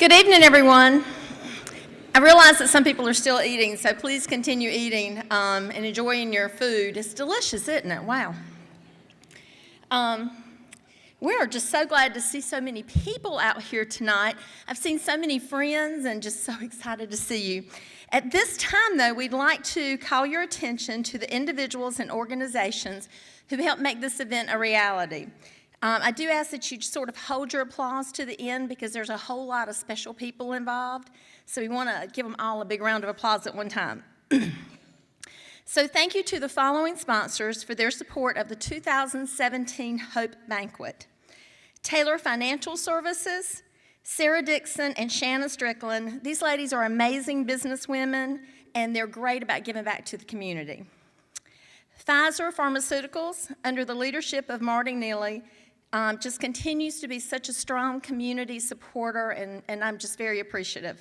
Good evening, everyone. I realize that some people are still eating, so please continue eating and enjoying your food. It's delicious, isn't it? Wow. We are just so glad to see so many people out here tonight. I've seen so many friends and just so excited to see you. At this time, though, we'd like to call your attention to the individuals and organizations who helped make this event a reality. I do ask that you sort of hold your applause to the end because there's a whole lot of special people involved. So we want to give them all a big round of applause at one time. So thank you to the following sponsors for their support of the 2017 Hope Banquet. Taylor Financial Services, Sarah Dixon and Shanna Strickland. These ladies are amazing businesswomen, and they're great about giving back to the community. Pfizer Pharmaceuticals, under the leadership of Marty Neely, just continues to be such a strong community supporter, and I'm just very appreciative.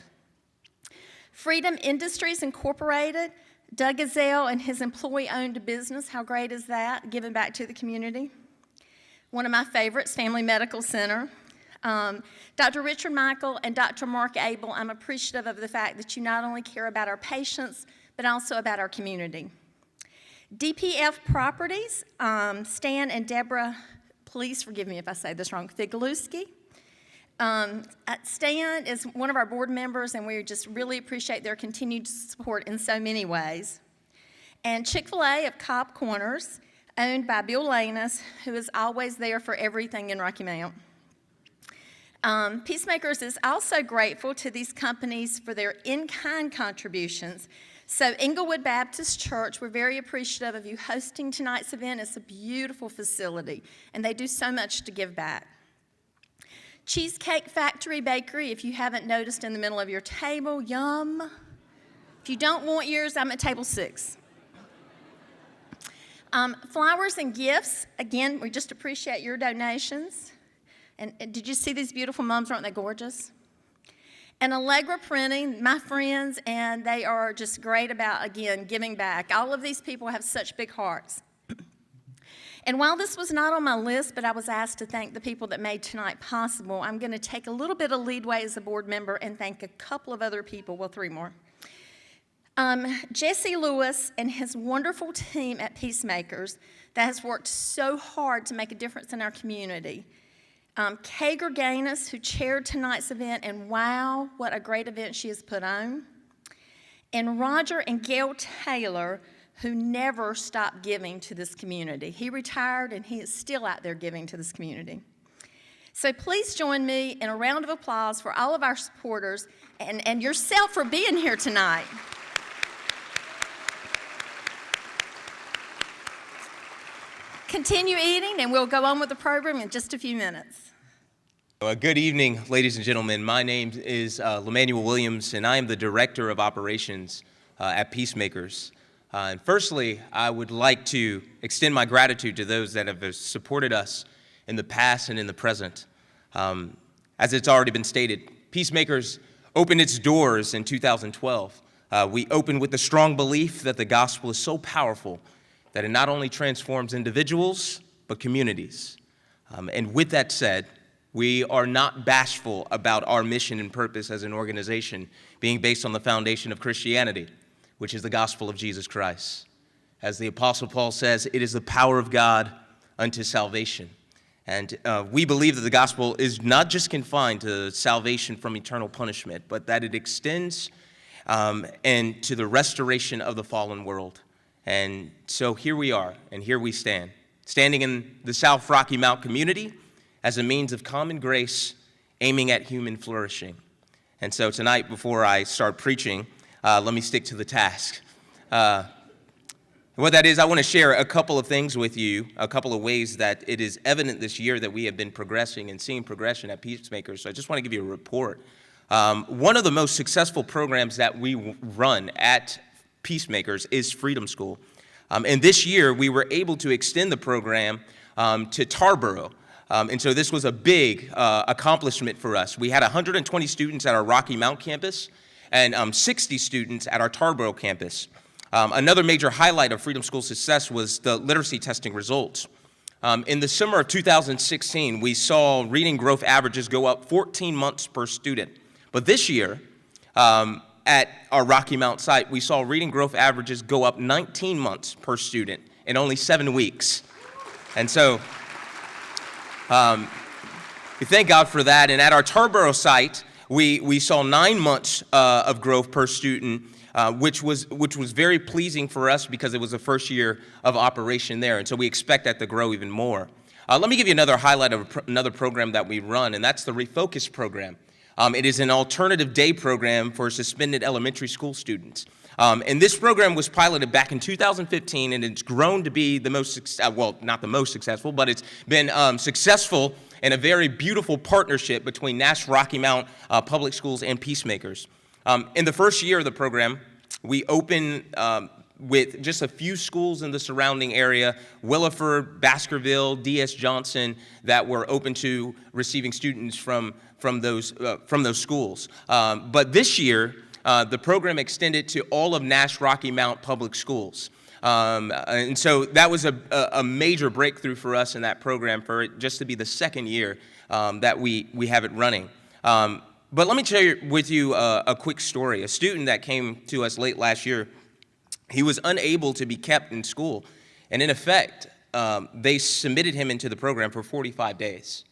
Freedom Industries Incorporated, Doug Gazelle and his employee-owned business, how great is that, giving back to the community? One of my favorites, Family Medical Center. Dr. Richard Michael and Dr. Mark Abel, I'm appreciative of the fact that you not only care about our patients, but also about our community. DPF Properties, Stan and Deborah, please forgive me if I say this wrong, Figluski. Stan is one of our board members, and we just really appreciate their continued support in so many ways. And Chick-fil-A of Cobb Corners, owned by Bill Lanus, who is always there for everything in Rocky Mount. Peacemakers is also grateful to these companies for their in-kind contributions. So Inglewood Baptist Church, we're very appreciative of you hosting tonight's event. It's a beautiful facility, and they do so much to give back. Cheesecake Factory Bakery, if you haven't noticed in the middle of your table, yum. If you don't want yours, I'm at table 6. Flowers and gifts, again, we just appreciate your donations. And did you see these beautiful mums? Aren't they gorgeous? And Allegra Printing, my friends, and they are just great about, again, giving back. All of these people have such big hearts. And while this was not on my list, but I was asked to thank the people that made tonight possible, I'm going to take a little bit of leadway as a board member and thank a couple of other people, well, 3 more. Jesse Lewis and his wonderful team at Peacemakers that has worked so hard to make a difference in our community. Kay Gerganis, who chaired tonight's event, and wow, what a great event she has put on. And Roger and Gail Taylor, who never stopped giving to this community. He retired, and he is still out there giving to this community. So please join me in a round of applause for all of our supporters and yourself for being here tonight. Continue eating, and we'll go on with the program in just a few minutes. Good evening, ladies and gentlemen. My name is Lemanuel Williams, and I am the Director of Operations at Peacemakers. And firstly, I would like to extend my gratitude to those that have supported us in the past and in the present. As it's already been stated, Peacemakers opened its doors in 2012. We opened with the strong belief that the gospel is so powerful that it not only transforms individuals, but communities. And with that said, we are not bashful about our mission and purpose as an organization being based on the foundation of Christianity, which is the gospel of Jesus Christ. As the Apostle Paul says, it is the power of God unto salvation. And we believe that the gospel is not just confined to salvation from eternal punishment, but that it extends and to the restoration of the fallen world. And so here we are, and here we stand, standing in the South Rocky Mount community as a means of common grace, aiming at human flourishing. And so tonight, before I start preaching, let me stick to the task. What that is, I want to share a couple of things with you, a couple of ways that it is evident this year that we have been progressing and seeing progression at Peacemakers. So I just want to give you a report. One of the most successful programs that we run at Peacemakers is Freedom School. And this year, we were able to extend the program to Tarboro. And so this was a big accomplishment for us. We had 120 students at our Rocky Mount campus and 60 students at our Tarboro campus. Another major highlight of Freedom School's success was the literacy testing results. In the summer of 2016, we saw reading growth averages go up 14 months per student. But this year, at our Rocky Mount site, we saw reading growth averages go up 19 months per student in only 7 weeks. And so we thank God for that. And at our Tarboro site, we saw 9 months of growth per student, which was very pleasing for us because it was the first year of operation there. And so we expect that to grow even more. Let me give you another highlight of another program that we run, and that's the Refocus program. It is an alternative day program for suspended elementary school students. And this program was piloted back in 2015, and it's grown to be the most, well, not the most successful, but it's been successful in a very beautiful partnership between Nash Rocky Mount Public Schools and Peacemakers. In the first year of the program, we opened with just a few schools in the surrounding area, Williford, Baskerville, D.S. Johnson, that were open to receiving students from those schools. But this year, the program extended to all of Nash Rocky Mount Public Schools. And so that was a major breakthrough for us in that program, for it just to be the second year that we have it running. But let me share with you a quick story. A student that came to us late last year, he was unable to be kept in school. And in effect, they submitted him into the program for 45 days.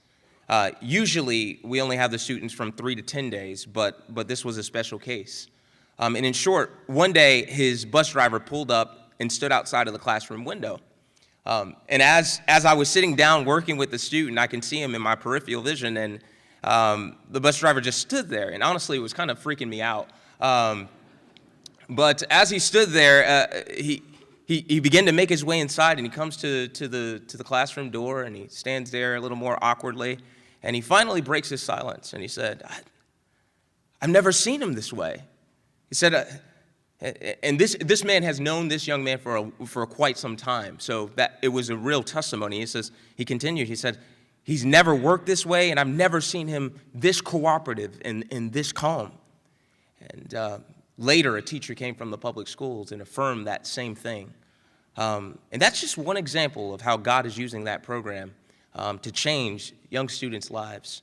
Usually, we only have the students from 3 to 10 days, but this was a special case. And in short, one day, his bus driver pulled up and stood outside of the classroom window. And as I was sitting down working with the student, I can see him in my peripheral vision, and the bus driver just stood there. And honestly, it was kind of freaking me out. But as he stood there, he began to make his way inside, and he comes to the classroom door, and he stands there a little more awkwardly, and he finally breaks his silence, and he said, "I've never seen him this way." He said, and this man has known this young man for quite some time, so that it was a real testimony. He continued, he said, "He's never worked this way, and I've never seen him this cooperative and this calm." And later, a teacher came from the public schools and affirmed that same thing. And that's just one example of how God is using that program to change young students' lives.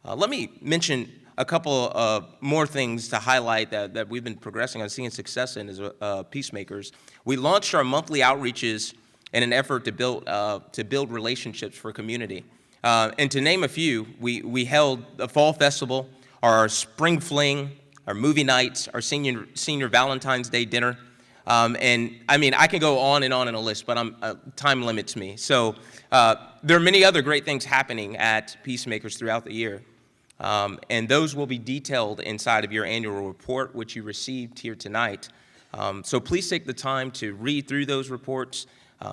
Let me mention a couple more things to highlight that we've been progressing on, seeing success in as Peacemakers. We launched our monthly outreaches in an effort to build relationships for community. And to name a few, we held a fall festival, our spring fling, our movie nights, our senior Valentine's Day dinner. And I mean, I can go on in a list, but time limits me. So there are many other great things happening at Peacemakers throughout the year. And those will be detailed inside of your annual report, which you received here tonight. So please take the time to read through those reports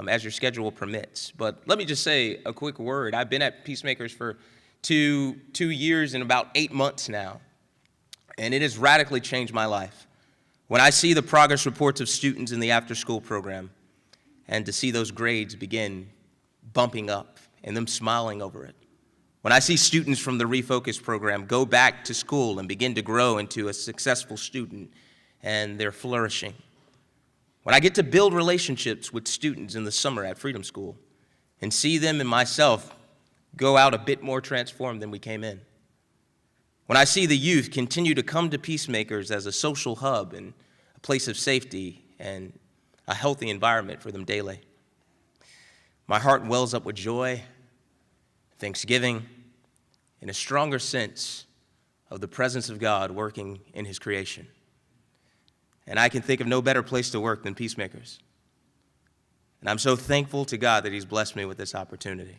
as your schedule permits. But let me just say a quick word. I've been at Peacemakers for two years and about 8 months now. And it has radically changed my life. When I see the progress reports of students in the after-school program, and to see those grades begin bumping up and them smiling over it. When I see students from the Refocus program go back to school and begin to grow into a successful student, and they're flourishing. When I get to build relationships with students in the summer at Freedom School, and see them and myself go out a bit more transformed than we came in. When I see the youth continue to come to Peacemakers as a social hub and a place of safety and a healthy environment for them daily, my heart wells up with joy, thanksgiving, and a stronger sense of the presence of God working in His creation. And I can think of no better place to work than Peacemakers. And I'm so thankful to God that He's blessed me with this opportunity.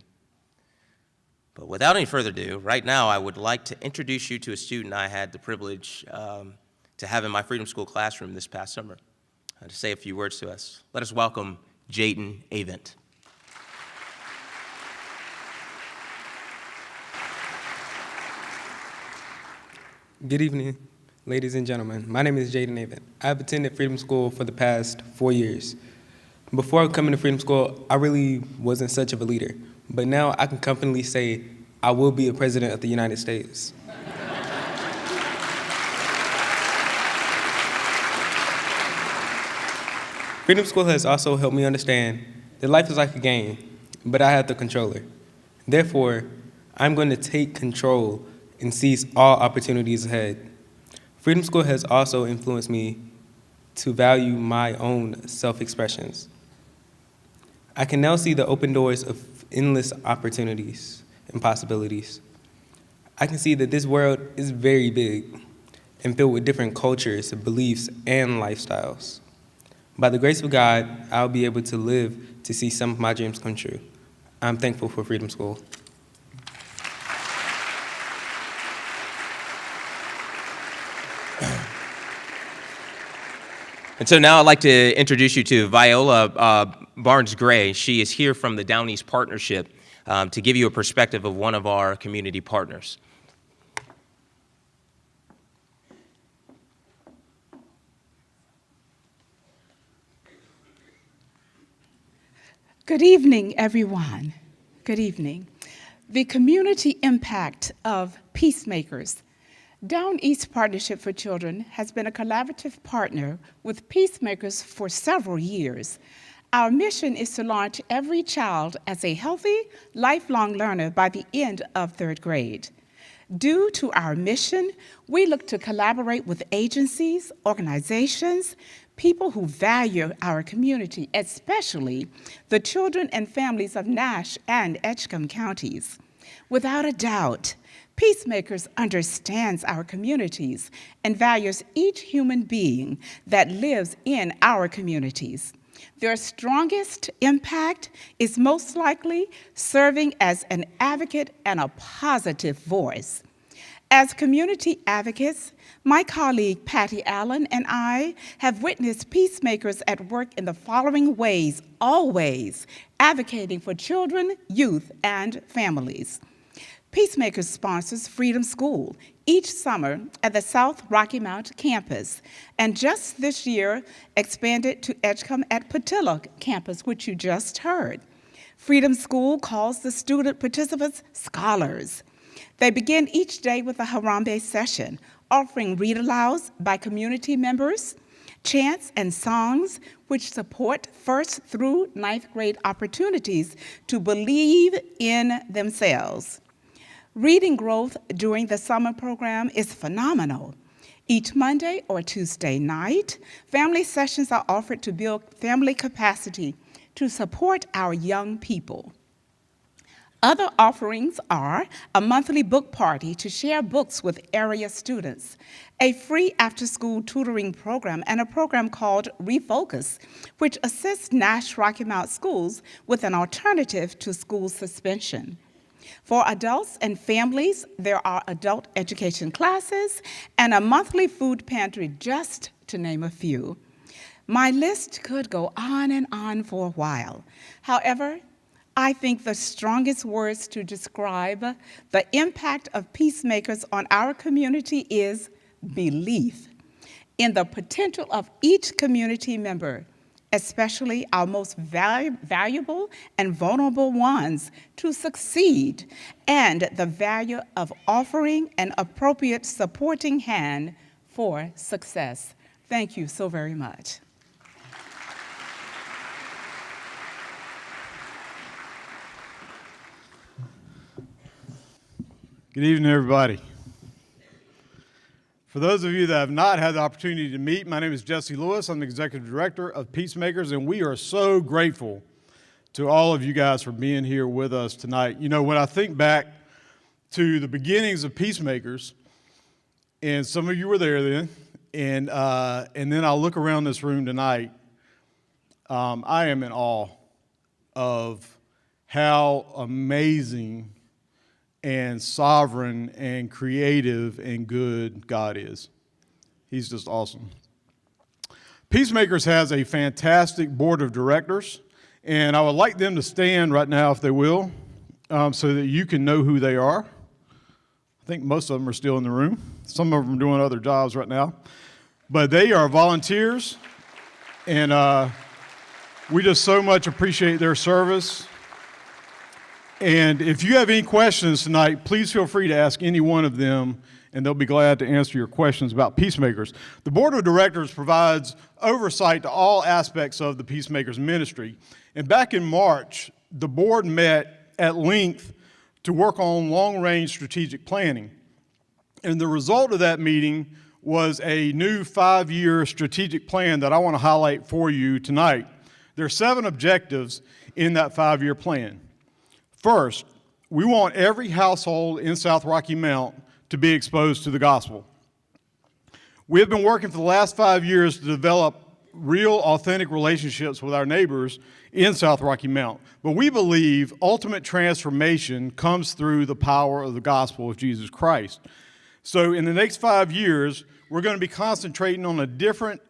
But without any further ado, right now I would like to introduce you to a student I had the privilege to have in my Freedom School classroom this past summer, to say a few words to us. Let us welcome Jaden Avent. Good evening, ladies and gentlemen. My name is Jaden Avent. I've attended Freedom School for the past 4 years. Before coming to Freedom School, I really wasn't such of a leader. But now I can confidently say I will be a president of the United States. Freedom School has also helped me understand that life is like a game, but I have the controller. Therefore, I'm going to take control and seize all opportunities ahead. Freedom School has also influenced me to value my own self-expressions. I can now see the open doors of endless opportunities and possibilities. I can see that this world is very big and filled with different cultures, beliefs, and lifestyles. By the grace of God, I'll be able to live to see some of my dreams come true. I'm thankful for Freedom School. And so now I'd like to introduce you to Viola Barnes-Gray. She is here from the Down East Partnership to give you a perspective of one of our community partners. Good evening, everyone. Good evening. The community impact of Peacemakers. Down East Partnership for Children has been a collaborative partner with Peacemakers for several years. Our mission is to launch every child as a healthy, lifelong learner by the end of 3rd grade. Due to our mission, we look to collaborate with agencies, organizations, people who value our community, especially the children and families of Nash and Edgecombe counties. Without a doubt, Peacemakers understands our communities and values each human being that lives in our communities. Their strongest impact is most likely serving as an advocate and a positive voice. As community advocates, my colleague Patty Allen and I have witnessed Peacemakers at work in the following ways, always advocating for children, youth, and families. Peacemakers sponsors Freedom School each summer at the South Rocky Mount campus, and just this year expanded to Edgecombe at Patilla campus, which you just heard. Freedom School calls the student participants scholars. They begin each day with a Harambe session, offering read-alouds by community members, chants and songs which support 1st through 9th grade opportunities to believe in themselves. Reading growth during the summer program is phenomenal. Each Monday or Tuesday night, family sessions are offered to build family capacity to support our young people. Other offerings are a monthly book party to share books with area students, a free after-school tutoring program, and a program called Refocus, which assists Nash Rocky Mount schools with an alternative to school suspension. For adults and families, there are adult education classes and a monthly food pantry, just to name a few. My list could go on and on for a while. However, I think the strongest words to describe the impact of Peacemakers on our community is belief in the potential of each community member, especially our most valuable and vulnerable ones, to succeed, and the value of offering an appropriate supporting hand for success. Thank you so very much. Good evening, everybody. For those of you that have not had the opportunity to meet, my name is Jesse Lewis. I'm the Executive Director of Peacemakers, and we are so grateful to all of you guys for being here with us tonight. You know, when I think back to the beginnings of Peacemakers, and some of you were there then, and then I look around this room tonight, I am in awe of how amazing and sovereign and creative and good God is. He's just awesome. Peacemakers has a fantastic board of directors, and I would like them to stand right now, if they will, so that you can know who they are. I think most of them are still in the room. Some of them are doing other jobs right now. But they are volunteers, and we just so much appreciate their service. And if you have any questions tonight, please feel free to ask any one of them, and they'll be glad to answer your questions about Peacemakers. The Board of Directors provides oversight to all aspects of the Peacemakers ministry. And back in March, the board met at length to work on long-range strategic planning. And the result of that meeting was a new 5-year strategic plan that I want to highlight for you tonight. There are 7 objectives in that 5-year plan. First, we want every household in South Rocky Mount to be exposed to the gospel. We have been working for the last 5 years to develop real, authentic relationships with our neighbors in South Rocky Mount. But we believe ultimate transformation comes through the power of the gospel of Jesus Christ. So in the next 5 years, we're going to be concentrating on a different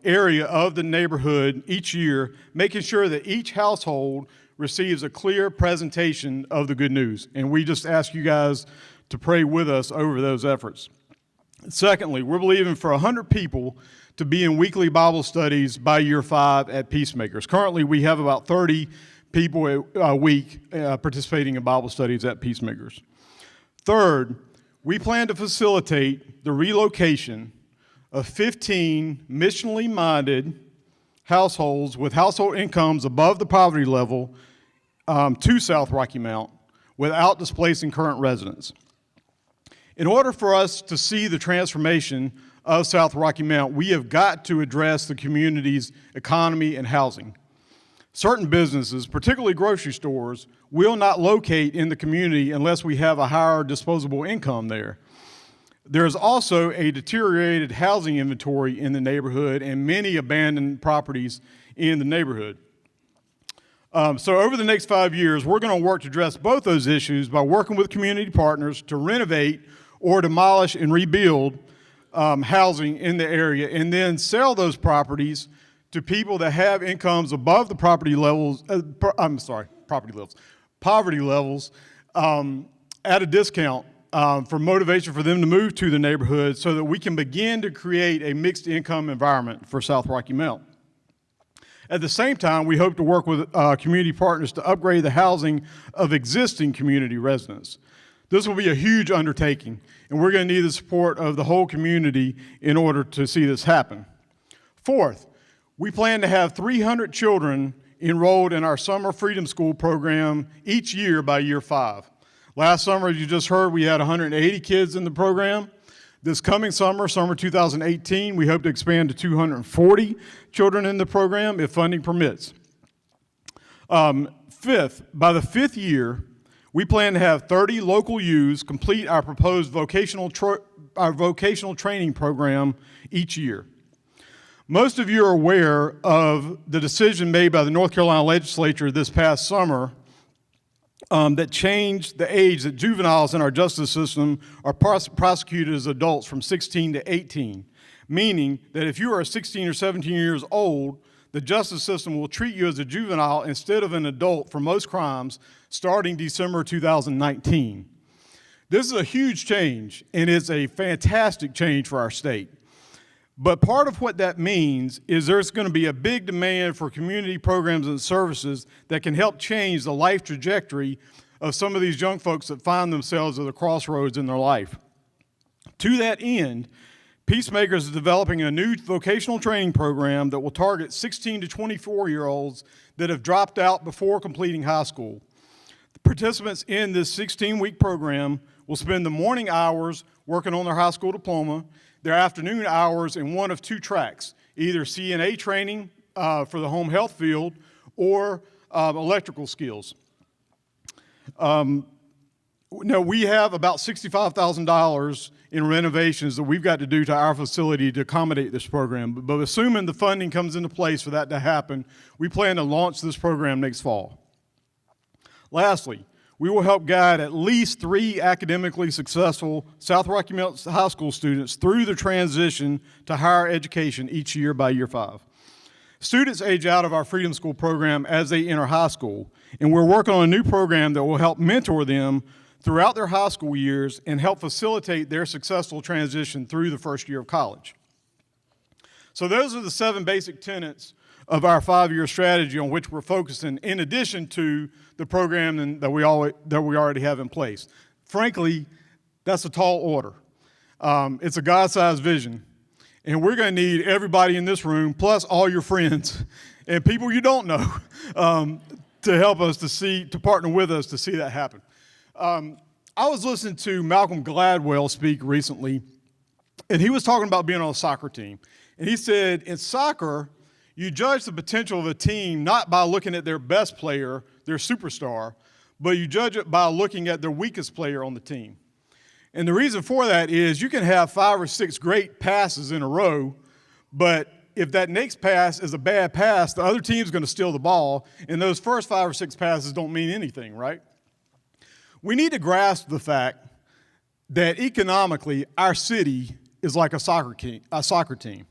area of the neighborhood each year, making sure that each household receives a clear presentation of the good news. And we just ask you guys to pray with us over those efforts. Secondly, we're believing for 100 people to be in weekly Bible studies by year 5 at Peacemakers. Currently, we have about 30 people a week participating in Bible studies at Peacemakers. Third, we plan to facilitate the relocation of 15 missionally minded households with household incomes above the poverty level to South Rocky Mount without displacing current residents. In order for us to see the transformation of South Rocky Mount, we have got to address the community's economy and housing. Certain businesses, particularly grocery stores, will not locate in the community unless we have a higher disposable income there. There is also a deteriorated housing inventory in the neighborhood and many abandoned properties in the neighborhood. So over the next 5 years, we're going to work to address both those issues by working with community partners to renovate or demolish and rebuild housing in the area, and then sell those properties to people that have incomes above the poverty levels at a discount for motivation for them to move to the neighborhood so that we can begin to create a mixed income environment for South Rocky Mount. At the same time, we hope to work with community partners to upgrade the housing of existing community residents. This will be a huge undertaking, and we're going to need the support of the whole community in order to see this happen. Fourth, we plan to have 300 children enrolled in our Summer Freedom School program each year by year 5. Last summer, as you just heard, we had 180 kids in the program. This coming summer, summer 2018, we hope to expand to 240 children in the program if funding permits. Fifth, by the 5th year, we plan to have 30 local youths complete our proposed vocational training program each year. Most of you are aware of the decision made by the North Carolina legislature this past summer that changed the age that juveniles in our justice system are prosecuted as adults from 16 to 18, meaning that if you are 16 or 17 years old, the justice system will treat you as a juvenile instead of an adult for most crimes starting December 2019. This is a huge change, and it's a fantastic change for our state. But part of what that means is there's going to be a big demand for community programs and services that can help change the life trajectory of some of these young folks that find themselves at a crossroads in their life. To that end, Peacemakers is developing a new vocational training program that will target 16 to 24-year-olds that have dropped out before completing high school. The participants in this 16-week program will spend the morning hours working on their high school diploma, their afternoon hours in one of 2 tracks, either CNA training for the home health field or electrical skills. Now, we have about $65,000 in renovations that we've got to do to our facility to accommodate this program. But assuming the funding comes into place for that to happen, we plan to launch this program next fall. Lastly, we will help guide at least 3 academically successful South Rocky Mount High School students through the transition to higher education each year by year 5. Students age out of our Freedom School program as they enter high school, and we're working on a new program that will help mentor them throughout their high school years and help facilitate their successful transition through the first year of college. So those are the 7 basic tenets of our 5-year strategy on which we're focusing, in addition to the program that we already have in place. Frankly, that's a tall order. It's a God-sized vision, and we're going to need everybody in this room, plus all your friends and people you don't know, to help us to partner with us to see that happen. I was listening to Malcolm Gladwell speak recently, And he was talking about being on a soccer team. And he said, in soccer, you judge the potential of a team not by looking at their best player, their superstar, but you judge it by looking at their weakest player on the team. And the reason for that is you can have 5 or 6 great passes in a row, but if that next pass is a bad pass, the other team's going to steal the ball, and those first 5 or 6 passes don't mean anything, right? We need to grasp the fact that economically, our city is like a soccer team.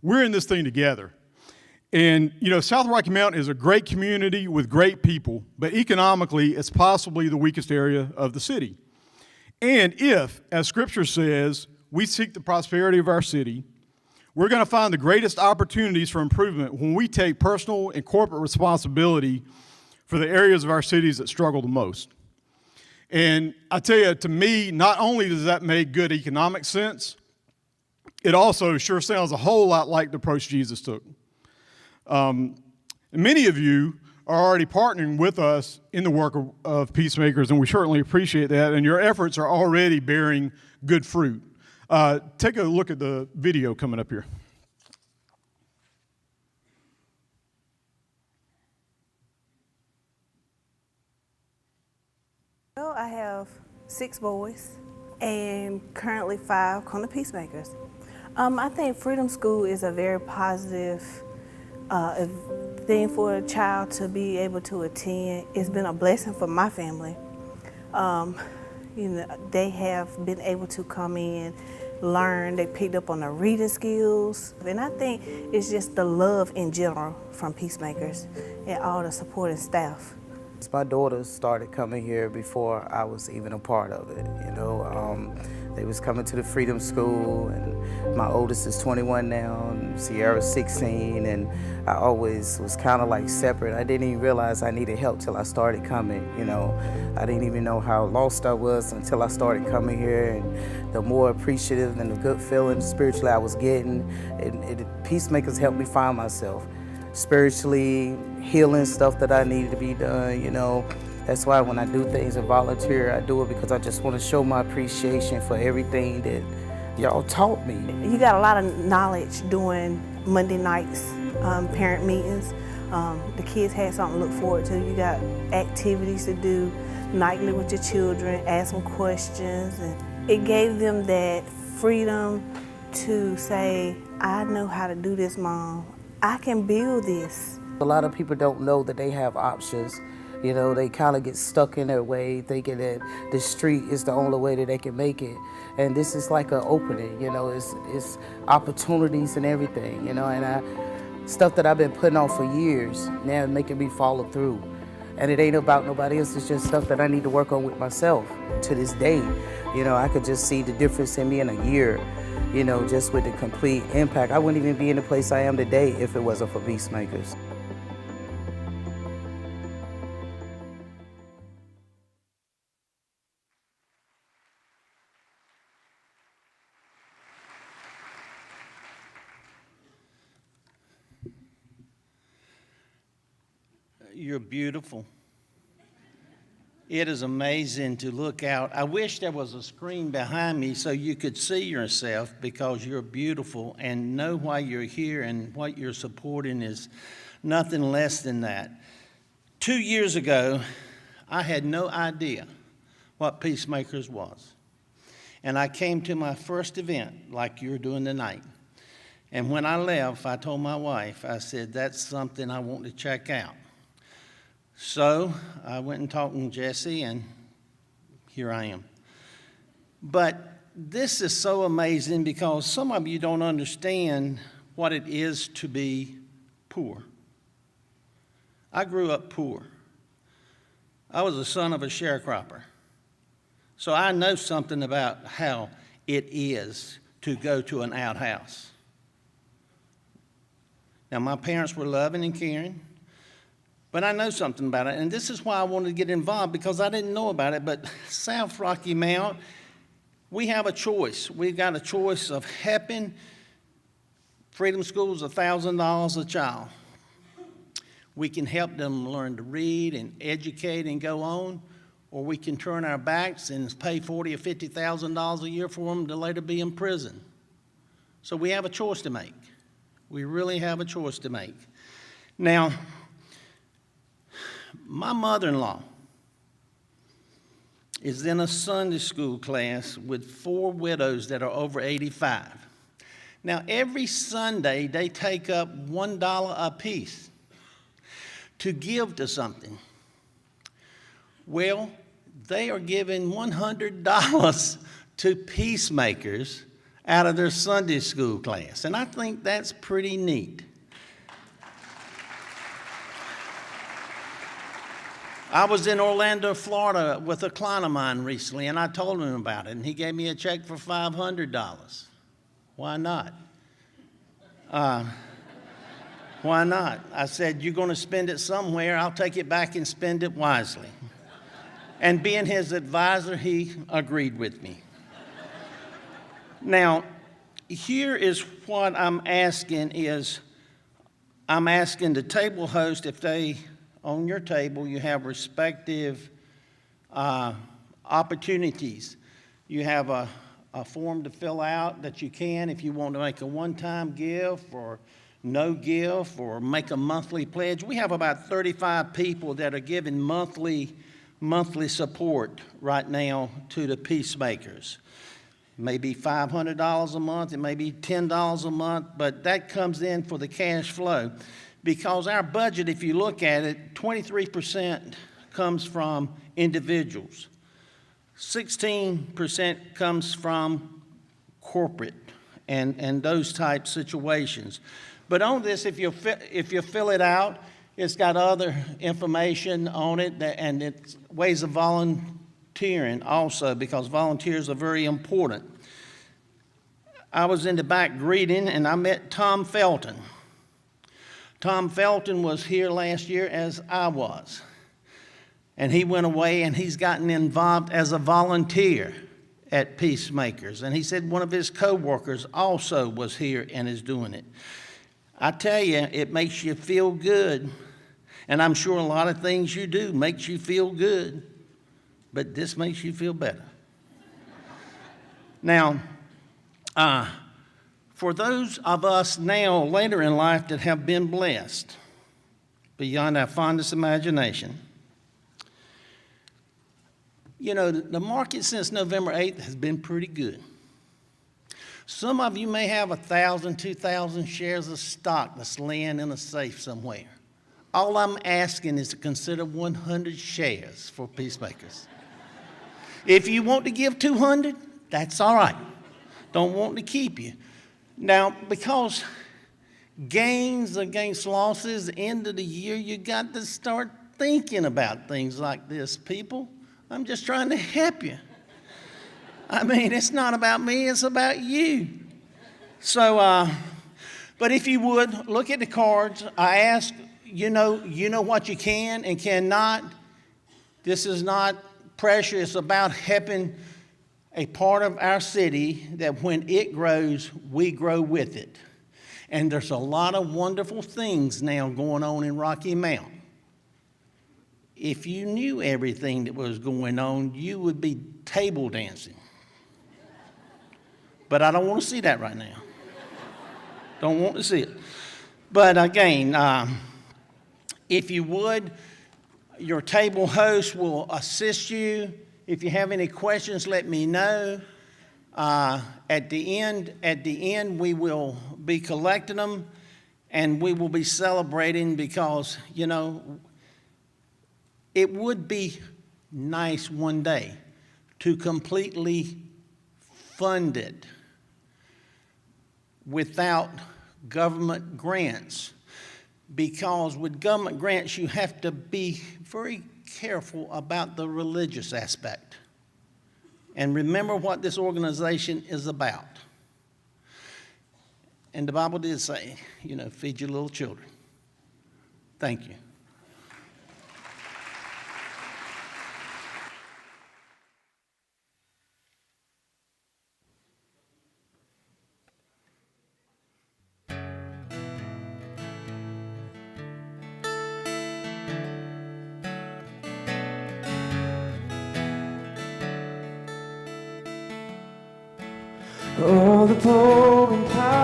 We're in this thing together. And, you know, South Rocky Mountain is a great community with great people, but economically, it's possibly the weakest area of the city. And if, as Scripture says, we seek the prosperity of our city, we're going to find the greatest opportunities for improvement when we take personal and corporate responsibility for the areas of our cities that struggle the most. And I tell you, to me, not only does that make good economic sense, it also sure sounds a whole lot like the approach Jesus took. And many of you are already partnering with us in the work of Peacemakers, and we certainly appreciate that, and your efforts are already bearing good fruit. Take a look at the video coming up here. Well, I have 6 boys and currently 5 come to Peacemakers. I think Freedom School is a very positive thing for a child to be able to attend. It's been a blessing for my family. You know, they have been able to come in, learn, they picked up on the reading skills. And I think it's just the love in general from Peacemakers and all the supporting staff. My daughters started coming here before I was even a part of it, you know. They was coming to the Freedom School, and my oldest is 21 now, and Sierra's 16, and I always was kind of like separate. I didn't even realize I needed help till I started coming, you know. I didn't even know how lost I was until I started coming here, and the more appreciative and the good feeling spiritually I was getting, Peacemakers helped me find myself. Spiritually, healing stuff that I needed to be done, you know. That's why when I do things and volunteer, I do it because I just want to show my appreciation for everything that y'all taught me. You got a lot of knowledge doing Monday nights, parent meetings. The kids had something to look forward to. You got activities to do nightly with your children, ask them questions. And it gave them that freedom to say, I know how to do this, Mom. I can build this. A lot of people don't know that they have options. You know, they kind of get stuck in their way, thinking that the street is the only way that they can make it. And this is like an opening, you know, it's opportunities and everything, you know, and stuff that I've been putting off for years, now making me follow through. And it ain't about nobody else, it's just stuff that I need to work on with myself to this day. You know, I could just see the difference in me in a year, you know, just with the complete impact. I wouldn't even be in the place I am today if it wasn't for Peacemakers. You're beautiful. It is amazing to look out. I wish there was a screen behind me so you could see yourself, because you're beautiful, and know why you're here and what you're supporting is nothing less than that. 2 years ago, I had no idea what Peacemakers was. And I came to my first event like you're doing tonight. And when I left, I told my wife, I said, that's something I want to check out. So I went and talked to Jesse, and here I am. But this is so amazing because some of you don't understand what it is to be poor. I grew up poor. I was the son of a sharecropper. So I know something about how it is to go to an outhouse. Now, my parents were loving and caring, but I know something about it, and this is why I wanted to get involved, because I didn't know about it. But South Rocky Mount, we have a choice. We've got a choice of helping. Freedom School is $1,000 a child. We can help them learn to read and educate and go on, or we can turn our backs and pay $40,000 or $50,000 a year for them to later be in prison. So we have a choice to make. We really have a choice to make. Now, my mother-in-law is in a Sunday school class with 4 widows that are over 85. Now, every Sunday, they take up $1 apiece to give to something. Well, they are giving $100 to peacemakers out of their Sunday school class, and I think that's pretty neat. I was in Orlando, Florida with a client of mine recently, and I told him about it, and he gave me a check for $500. Why not? Why not? I said, you're going to spend it somewhere. I'll take it back and spend it wisely. And being his advisor, he agreed with me. Now, here is what I'm asking the table host if they, on your table, you have respective opportunities. You have a form to fill out that you can if you want to make a one-time gift or no gift or make a monthly pledge. We have about 35 people that are giving monthly support right now to the peacemakers. It may be $500 a month, it may be $10 a month, but that comes in for the cash flow. Because our budget, if you look at it, 23% comes from individuals. 16% comes from corporate and those type situations. But on this, if you fill it out, it's got other information on it, and it's ways of volunteering also, because volunteers are very important. I was in the back greeting, and I met Tom Felton. Tom Felton was here last year as I was. And he went away, and he's gotten involved as a volunteer at Peacemakers. And he said one of his co-workers also was here and is doing it. I tell you, it makes you feel good. And I'm sure a lot of things you do makes you feel good, but this makes you feel better. Now, for those of us now later in life that have been blessed beyond our fondest imagination, you know, the market since November 8th has been pretty good. Some of you may have 1,000, 2,000 shares of stock that's laying in a safe somewhere. All I'm asking is to consider 100 shares for Peacemakers. If you want to give 200, that's all right. Don't want to keep you. Now, because gains against losses, end of the year, you got to start thinking about things like this, people. I'm just trying to help you. I mean, it's not about me, it's about you. So, but if you would, look at the cards. I ask, you know what you can and cannot. This is not pressure. It's about helping a part of our city that when it grows, we grow with it. And there's a lot of wonderful things now going on in Rocky Mount. If you knew everything that was going on, you would be table dancing. But I don't want to see that right now. Don't want to see it. But again, if you would, your table host will assist you. If you have any questions, let me know. At the end, we will be collecting them, and we will be celebrating because, you know, it would be nice one day to completely fund it without government grants. Because with government grants, you have to be very careful about the religious aspect. And remember what this organization is about. And the Bible did say, you know, feed your little children. Thank you. All the power and power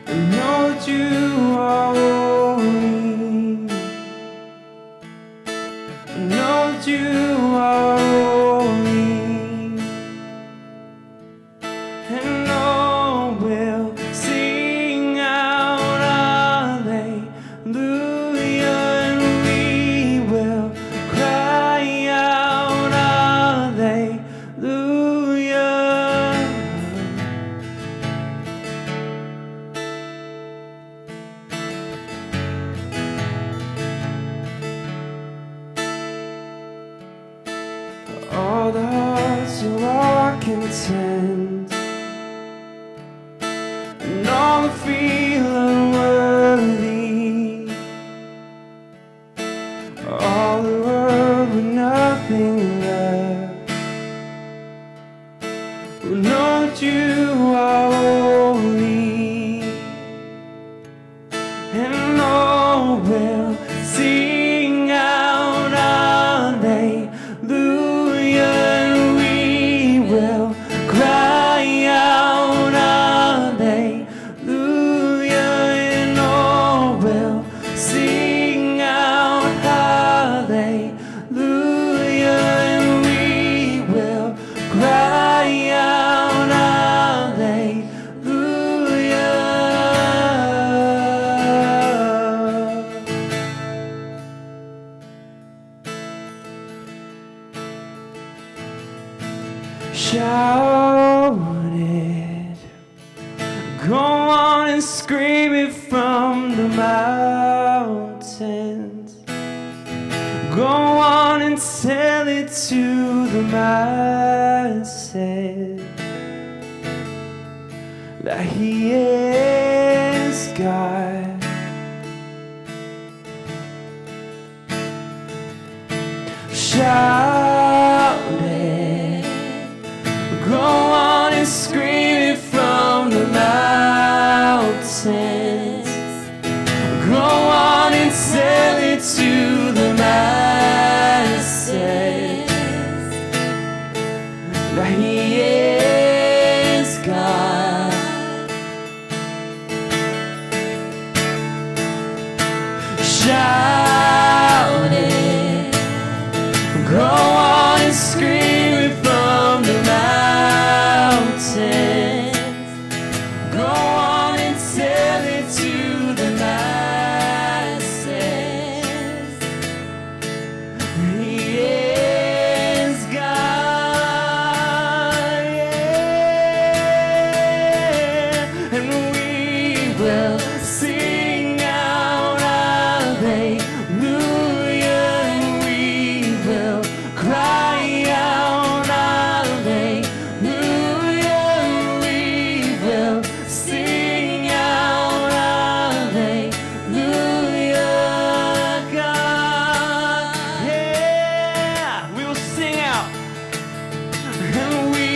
I know that you are holy. I know that you are holy. And all will sing out hallelujah, and we will cry out hallelujah. All the hearts who are content, and all the feel unworthy, all the world with nothing left, who know that you are holy, and all will sing out hallelujah, and we will cry out hallelujah, and all will sing out hallelujah, and we will cry out hallelujah. Shout it, go on and scream it from the mountains. Go on and tell it to the masses that He is God. Shout it, go on and scream it from the mountains. Go on and tell it to the masses that He is God. Shout it, go on and scream it from the mountains. Go on and tell it to the masses. He is God, yeah. And we will sing out hallelujah, and we will cry out hallelujah, and we will sing out hallelujah, God, yeah. We will sing out, and we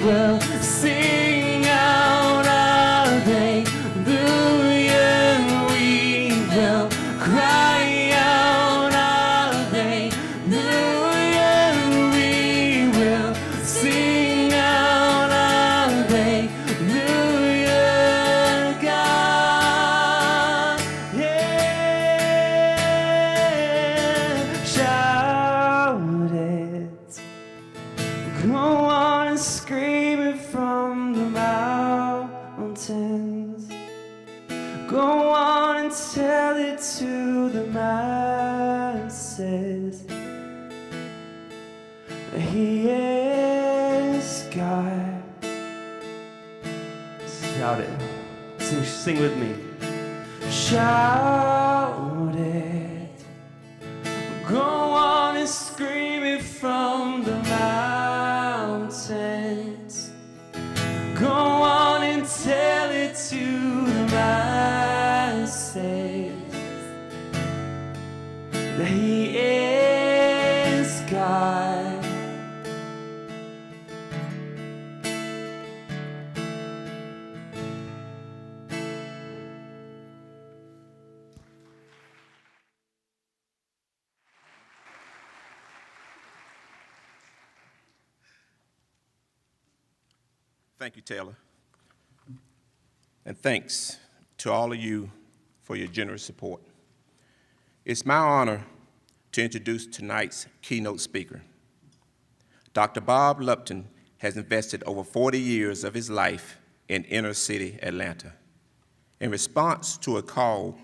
will sing out hallelujah, and we will cry out hallelujah, and we will sing out hallelujah, God, yeah. Shout it, go on and scream it from the mountains. Go on and tell it to the masses that He is God. Shout it. Sing with me. Shout it. Go on and scream it from the mountains. Go on and tell it to the masses that He is God. Thank you, Taylor. And thanks to all of you for your generous support. It's my honor to introduce tonight's keynote speaker. Dr. Bob Lupton has invested over 40 years of his life in inner city Atlanta. In response to a call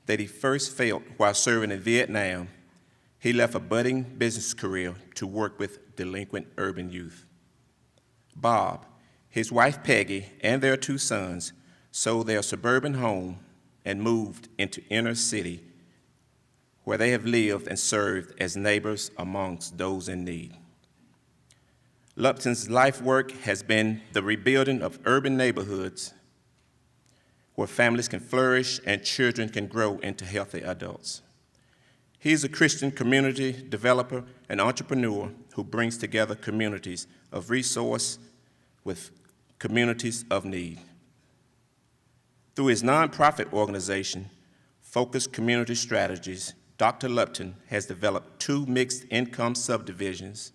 that he first felt while serving in Vietnam, he left a budding business career to work with delinquent urban youth. Bob, his wife Peggy, and their 2 sons sold their suburban home and moved into inner city, where they have lived and served as neighbors amongst those in need. Lupton's life work has been the rebuilding of urban neighborhoods where families can flourish and children can grow into healthy adults. He is a Christian community developer and entrepreneur who brings together communities of resource with communities of need. Through his nonprofit organization, Focused Community Strategies, Dr. Lupton has developed 2 mixed-income subdivisions,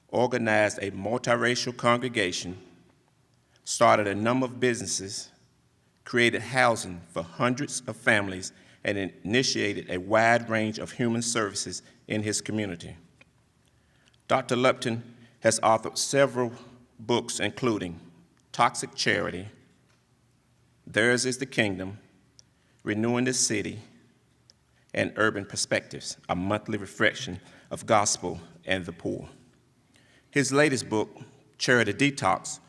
organized a multiracial congregation, started a number of businesses, created housing for hundreds of families, and initiated a wide range of human services in his community. Dr. Lupton has authored several books, including Toxic Charity, Theirs is the Kingdom, Renewing the City, and Urban Perspectives, a monthly reflection of gospel and the poor. His latest book, Charity Detox,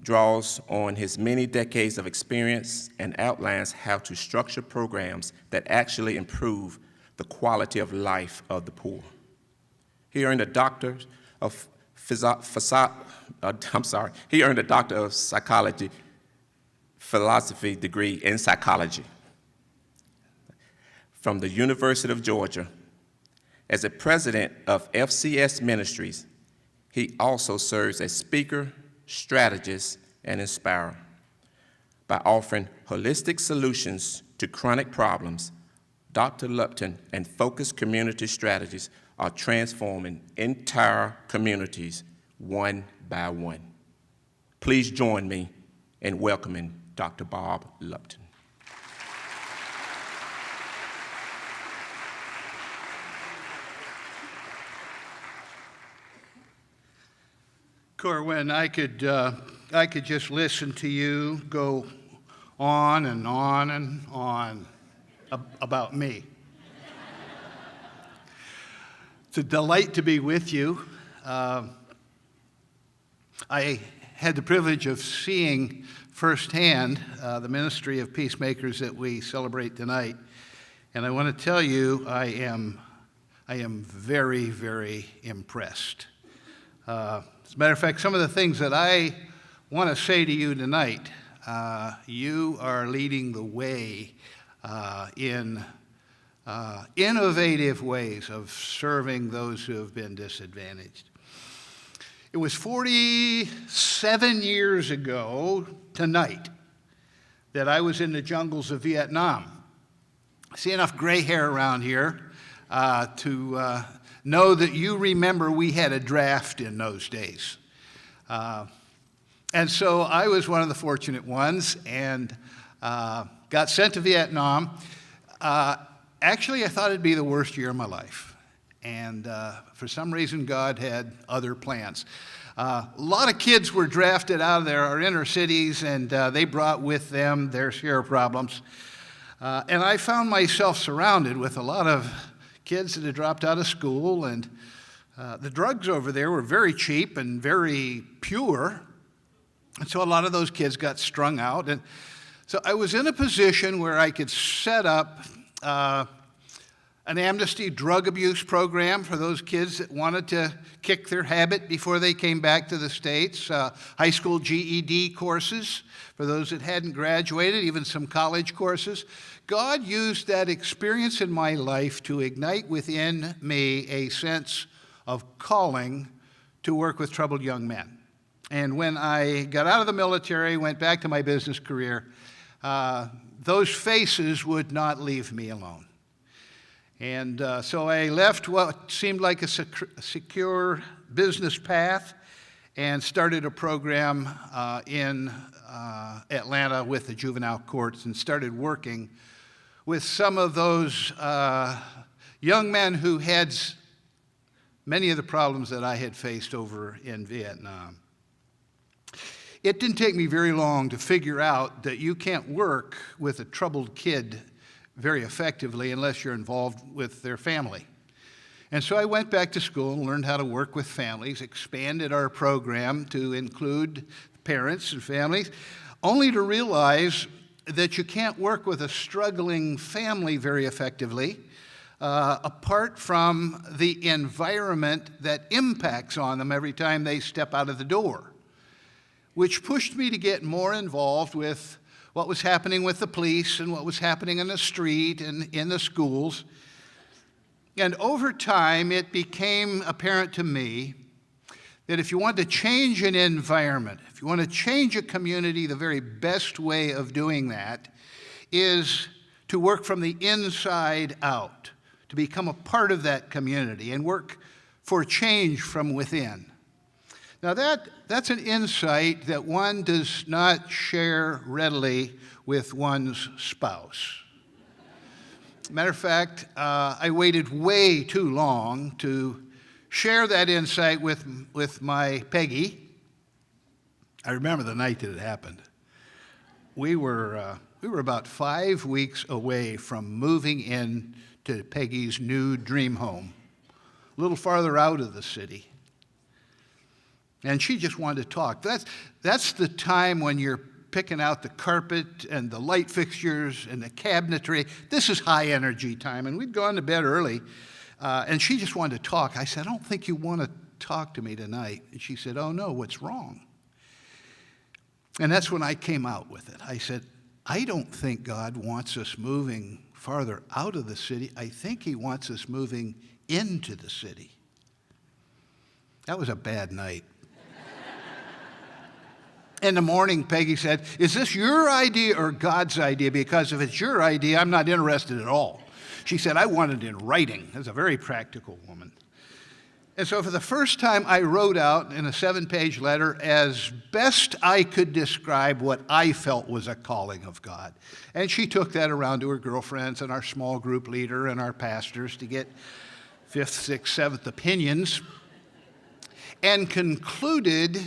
draws on his many decades of experience and outlines how to structure programs that actually improve the quality of life of the poor. He earned a Doctor of Psychology, philosophy degree in psychology from the University of Georgia. As a president of FCS Ministries, he also serves as speaker, strategist, and inspirer. By offering holistic solutions to chronic problems, Dr. Lupton and Focused Community Strategies are transforming entire communities one by one. Please join me in welcoming Dr. Bob Lupton. Corwin, I could just listen to you go on and on and on about me. It's a delight to be with you. I had the privilege of seeing firsthand the ministry of peacemakers that we celebrate tonight, and I want to tell you I am very, very impressed. As a matter of fact, some of the things that I want to say to you tonight, you are leading the way in innovative ways of serving those who have been disadvantaged. It was 47 years ago tonight that I was in the jungles of Vietnam. I see enough gray hair around here to know that you remember we had a draft in those days. And so I was one of the fortunate ones and got sent to Vietnam. Actually, I thought it'd be the worst year of my life. And for some reason, God had other plans. A lot of kids were drafted out of our inner cities, and they brought with them their share of problems. And I found myself surrounded with a lot of kids that had dropped out of school, and the drugs over there were very cheap and very pure. And so a lot of those kids got strung out. And so I was in a position where I could set up an amnesty drug abuse program for those kids that wanted to kick their habit before they came back to the States, high school GED courses for those that hadn't graduated, even some college courses. God used that experience in my life to ignite within me a sense of calling to work with troubled young men. And when I got out of the military, went back to my business career, those faces would not leave me alone. And so I left what seemed like a secure business path and started a program in Atlanta with the juvenile courts and started working with some of those young men who had many of the problems that I had faced over in Vietnam. It didn't take me very long to figure out that you can't work with a troubled kid very effectively unless you're involved with their family. And so I went back to school and learned how to work with families, expanded our program to include parents and families, only to realize that you can't work with a struggling family very effectively apart from the environment that impacts on them every time they step out of the door, which pushed me to get more involved with what was happening with the police and what was happening in the street and in the schools. And over time, it became apparent to me that if you want to change an environment, if you want to change a community, the very best way of doing that is to work from the inside out, to become a part of that community and work for change from within. Now that's an insight that one does not share readily with one's spouse. Matter of fact, I waited way too long to share that insight with my Peggy. I remember the night that it happened. We were about 5 weeks away from moving in to Peggy's new dream home, a little farther out of the city. And she just wanted to talk. That's the time when you're picking out the carpet and the light fixtures and the cabinetry. This is high energy time, and we'd gone to bed early, and she just wanted to talk. I said, I don't think you want to talk to me tonight. And she said, oh no, what's wrong? And that's when I came out with it. I said, I don't think God wants us moving farther out of the city. I think he wants us moving into the city. That was a bad night. In the morning, Peggy said, is this your idea or God's idea? Because if it's your idea, I'm not interested at all. She said, I want it in writing. That's a very practical woman. And so for the first time, I wrote out in a 7-page letter as best I could describe what I felt was a calling of God. And she took that around to her girlfriends and our small group leader and our pastors to get 5th, 6th, 7th opinions, and concluded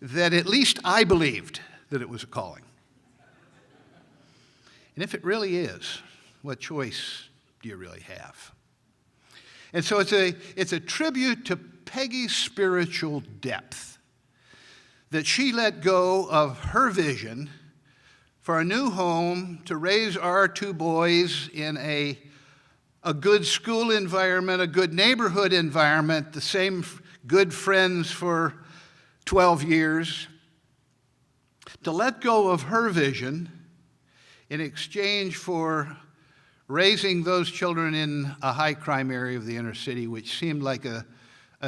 that at least I believed that it was a calling. And if it really is, what choice do you really have? And so it's a tribute to Peggy's spiritual depth that she let go of her vision for a new home to raise our 2 boys in a good school environment, a good neighborhood environment, the same good friends for 12 years, to let go of her vision in exchange for raising those children in a high-crime area of the inner city, which seemed like a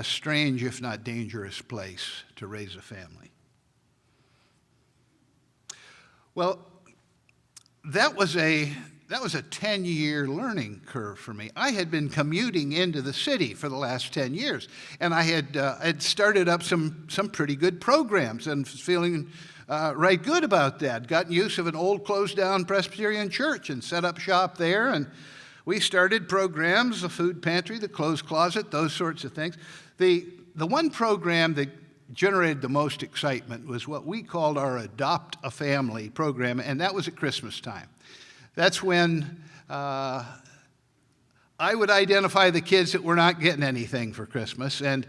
strange, if not dangerous, place to raise a family. Well, that was a 10-year learning curve for me. I had been commuting into the city for the last 10 years, and I had started up some pretty good programs and was feeling right good about that. Got use of an old closed-down Presbyterian church and set up shop there, and we started programs, the food pantry, the clothes closet, those sorts of things. The one program that generated the most excitement was what we called our Adopt a Family program, and that was at Christmas time. That's when I would identify the kids that were not getting anything for Christmas and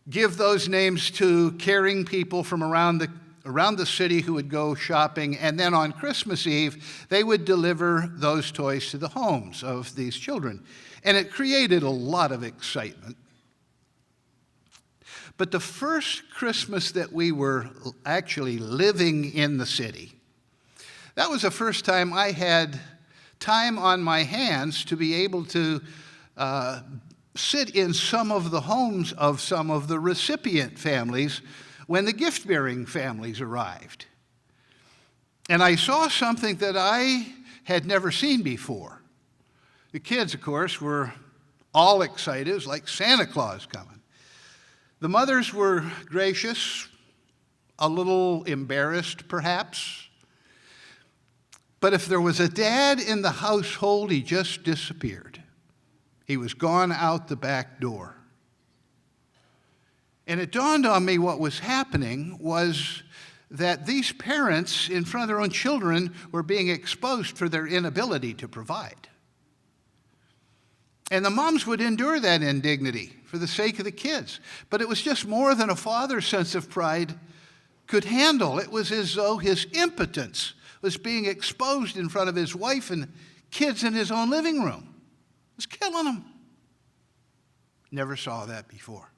give those names to caring people from around the city who would go shopping, and then on Christmas Eve, they would deliver those toys to the homes of these children. And it created a lot of excitement. But the first Christmas that we were actually living in the city, that was the first time I had time on my hands to be able to sit in some of the homes of some of the recipient families when the gift-bearing families arrived. And I saw something that I had never seen before. The kids, of course, were all excited. It was like Santa Claus coming. The mothers were gracious, a little embarrassed perhaps. But if there was a dad in the household, he just disappeared. He was gone out the back door. And it dawned on me what was happening was that these parents, in front of their own children, were being exposed for their inability to provide. And the moms would endure that indignity for the sake of the kids. But it was just more than a father's sense of pride could handle. It was as though his impotence was being exposed in front of his wife and kids in his own living room. It was killing him. Never saw that before.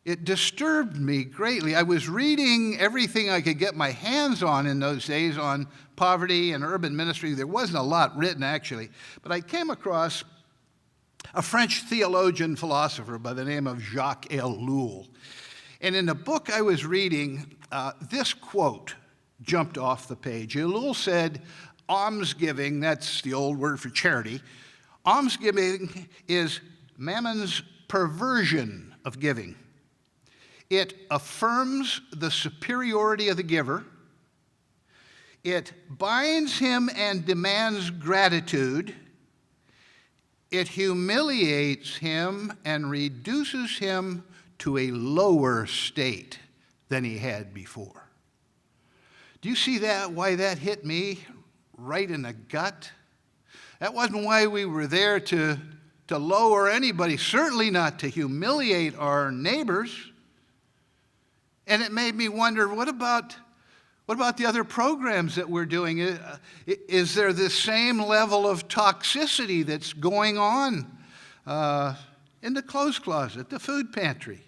It disturbed me greatly. I was reading everything I could get my hands on in those days on poverty and urban ministry. There wasn't a lot written, actually. But I came across a French theologian philosopher by the name of Jacques Ellul. And in the book I was reading, this quote jumped off the page. Ellul said, almsgiving, that's the old word for charity, almsgiving is mammon's perversion of giving. It affirms the superiority of the giver. It binds him and demands gratitude. It humiliates him and reduces him to a lower state than he had before. Do you see that, why that hit me right in the gut? That wasn't why we were there to lower anybody, certainly not to humiliate our neighbors. And it made me wonder, what about the other programs that we're doing? Is there the same level of toxicity that's going on in the clothes closet, the food pantry?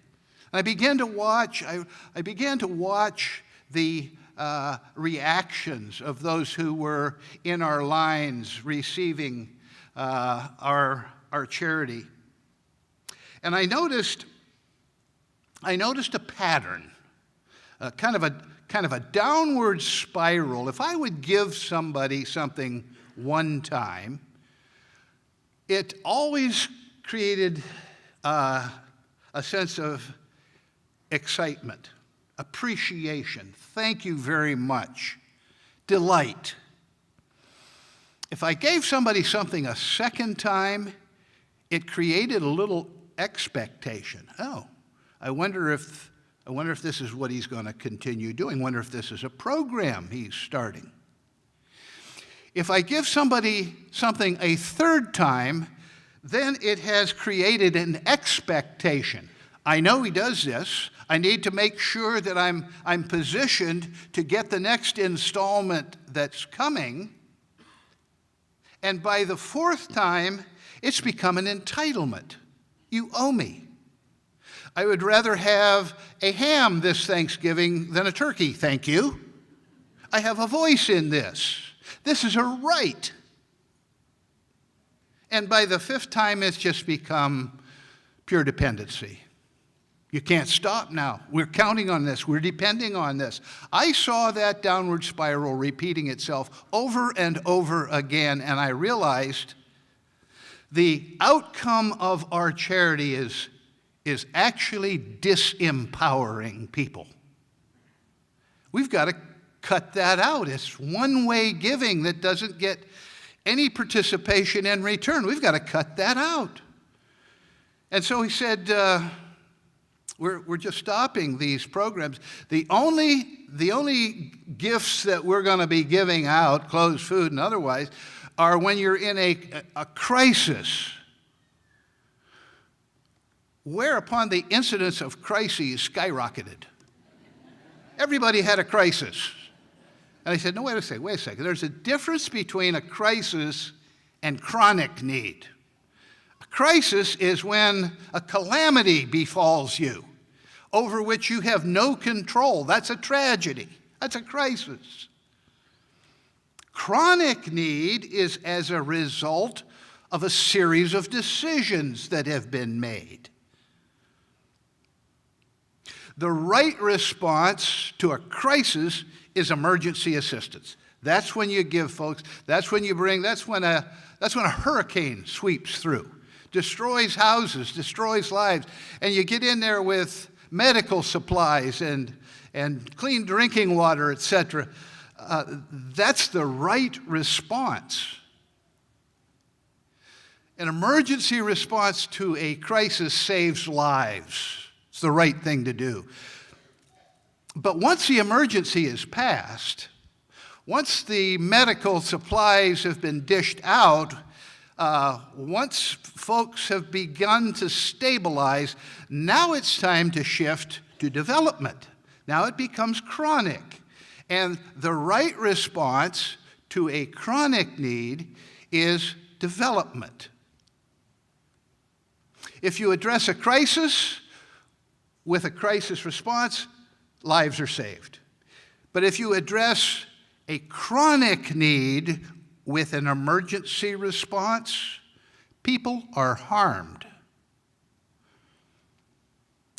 I began to watch the reactions of those who were in our lines receiving our charity. And I noticed a pattern. Kind of a downward spiral. If I would give somebody something one time, it always created a sense of excitement, appreciation, thank you very much, delight. If I gave somebody something a second time, it created a little expectation. Oh, I wonder if this is what he's going to continue doing. I wonder if this is a program he's starting. If I give somebody something a third time, then it has created an expectation. I know he does this. I need to make sure that I'm positioned to get the next installment that's coming. And by the fourth time, it's become an entitlement. You owe me. I would rather have a ham this Thanksgiving than a turkey, thank you. I have a voice in this. This is a right. And by the fifth time, it's just become pure dependency. You can't stop now. We're counting on this. We're depending on this. I saw that downward spiral repeating itself over and over again, and I realized the outcome of our charity is actually disempowering people. We've got to cut that out. It's one-way giving that doesn't get any participation in return. We've got to cut that out. And so he said, we're just stopping these programs. The only gifts that we're going to be giving out, clothes, food, and otherwise, are when you're in a crisis. Whereupon the incidence of crises skyrocketed. Everybody had a crisis. And I said, no, wait a second. There's a difference between a crisis and chronic need. A crisis is when a calamity befalls you, over which you have no control. That's a tragedy. That's a crisis. Chronic need is as a result of a series of decisions that have been made. The right response to a crisis is emergency assistance. That's when you give folks, that's when a hurricane sweeps through. destroys houses, destroys lives. And you get in there with medical supplies and clean drinking water, etc. That's the right response. An emergency response to a crisis saves lives. It's the right thing to do. But once the emergency is past, once the medical supplies have been dished out, once folks have begun to stabilize, now it's time to shift to development. Now it becomes chronic. And the right response to a chronic need is development. If you address a crisis with a crisis response, lives are saved. But if you address a chronic need with an emergency response, people are harmed.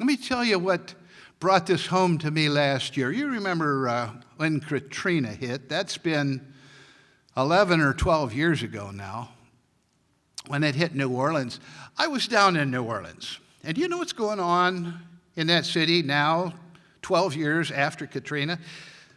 Let me tell you what brought this home to me last year. You remember when Katrina hit? That's been 11 or 12 years ago now. When it hit New Orleans, I was down in New Orleans. And do you know what's going on in that city now, 12 years after Katrina?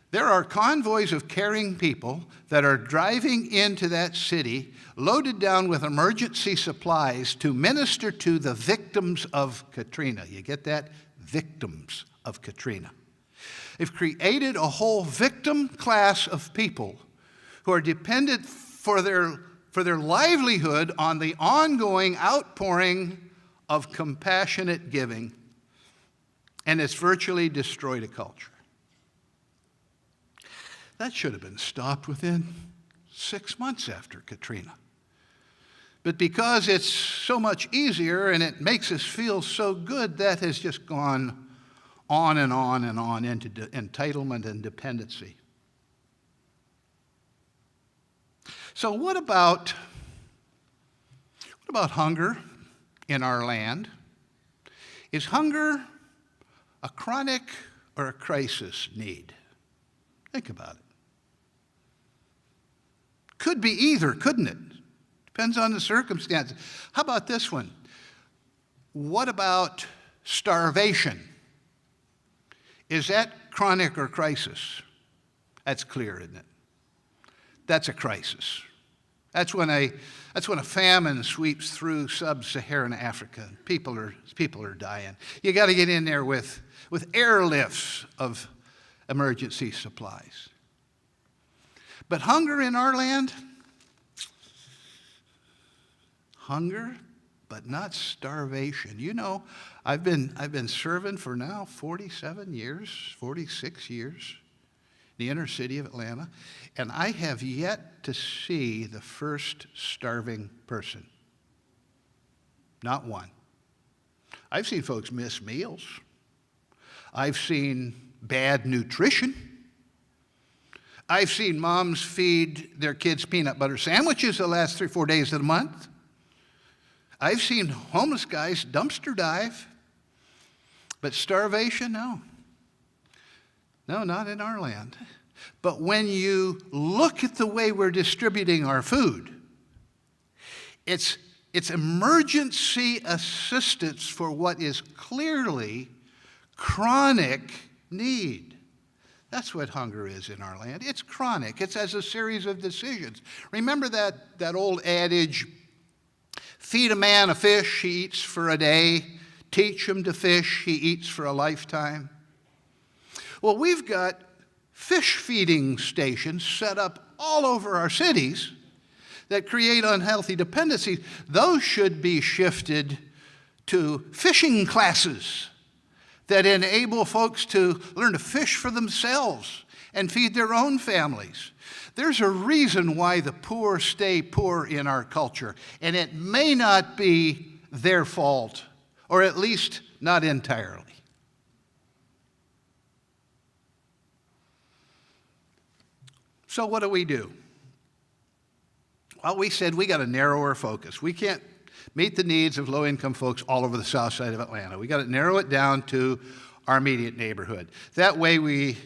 There are convoys of caring people that are driving into that city, loaded down with emergency supplies to minister to the victims of Katrina. You get that? Victims of Katrina. They've created a whole victim class of people who are dependent for their livelihood on the ongoing outpouring of compassionate giving, and it's virtually destroyed a culture. That should have been stopped within 6 months after Katrina. But because it's so much easier and it makes us feel so good, that has just gone on and on and on into entitlement and dependency. So what about hunger in our land? Is hunger a chronic or a crisis need? Think about it. Could be either, couldn't it? Depends on the circumstances. How about this one? What about starvation? Is that chronic or crisis? That's clear, isn't it? That's a crisis. That's when a famine sweeps through sub-Saharan Africa. People are dying. You got to get in there with airlifts of emergency supplies. But hunger in our land, hunger, but not starvation. You know, I've been serving for now 47 years, 46 years, in the inner city of Atlanta, and I have yet to see the first starving person. Not one. I've seen folks miss meals. I've seen bad nutrition. I've seen moms feed their kids peanut butter sandwiches the last 3 or 4 days of the month. I've seen homeless guys dumpster dive. But starvation, no. No, not in our land. But when you look at the way we're distributing our food, it's emergency assistance for what is clearly chronic need. That's what hunger is in our land. It's chronic. It's as a series of decisions. Remember that old adage, feed a man a fish, he eats for a day. Teach him to fish, he eats for a lifetime. Well, we've got fish feeding stations set up all over our cities that create unhealthy dependencies. Those should be shifted to fishing classes that enable folks to learn to fish for themselves and feed their own families. There's a reason why the poor stay poor in our culture, and it may not be their fault, or at least not entirely. So what do? Well, we said we got a narrower focus. We can't meet the needs of low-income folks all over the south side of Atlanta. We got to narrow it down to our immediate neighborhood. That way we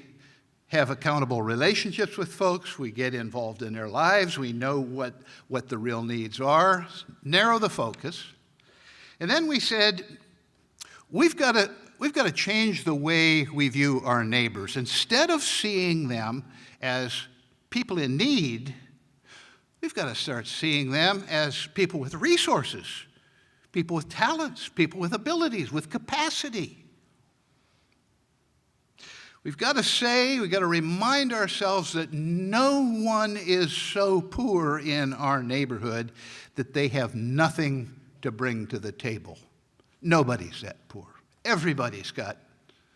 have accountable relationships with folks. We get involved in their lives. We know what the real needs are. Narrow the focus. And then we said, we've got to change the way we view our neighbors. Instead of seeing them as people in need, we've got to start seeing them as people with resources, people with talents, people with abilities, with capacity. We've got to remind ourselves that no one is so poor in our neighborhood that they have nothing to bring to the table. Nobody's that poor. Everybody's got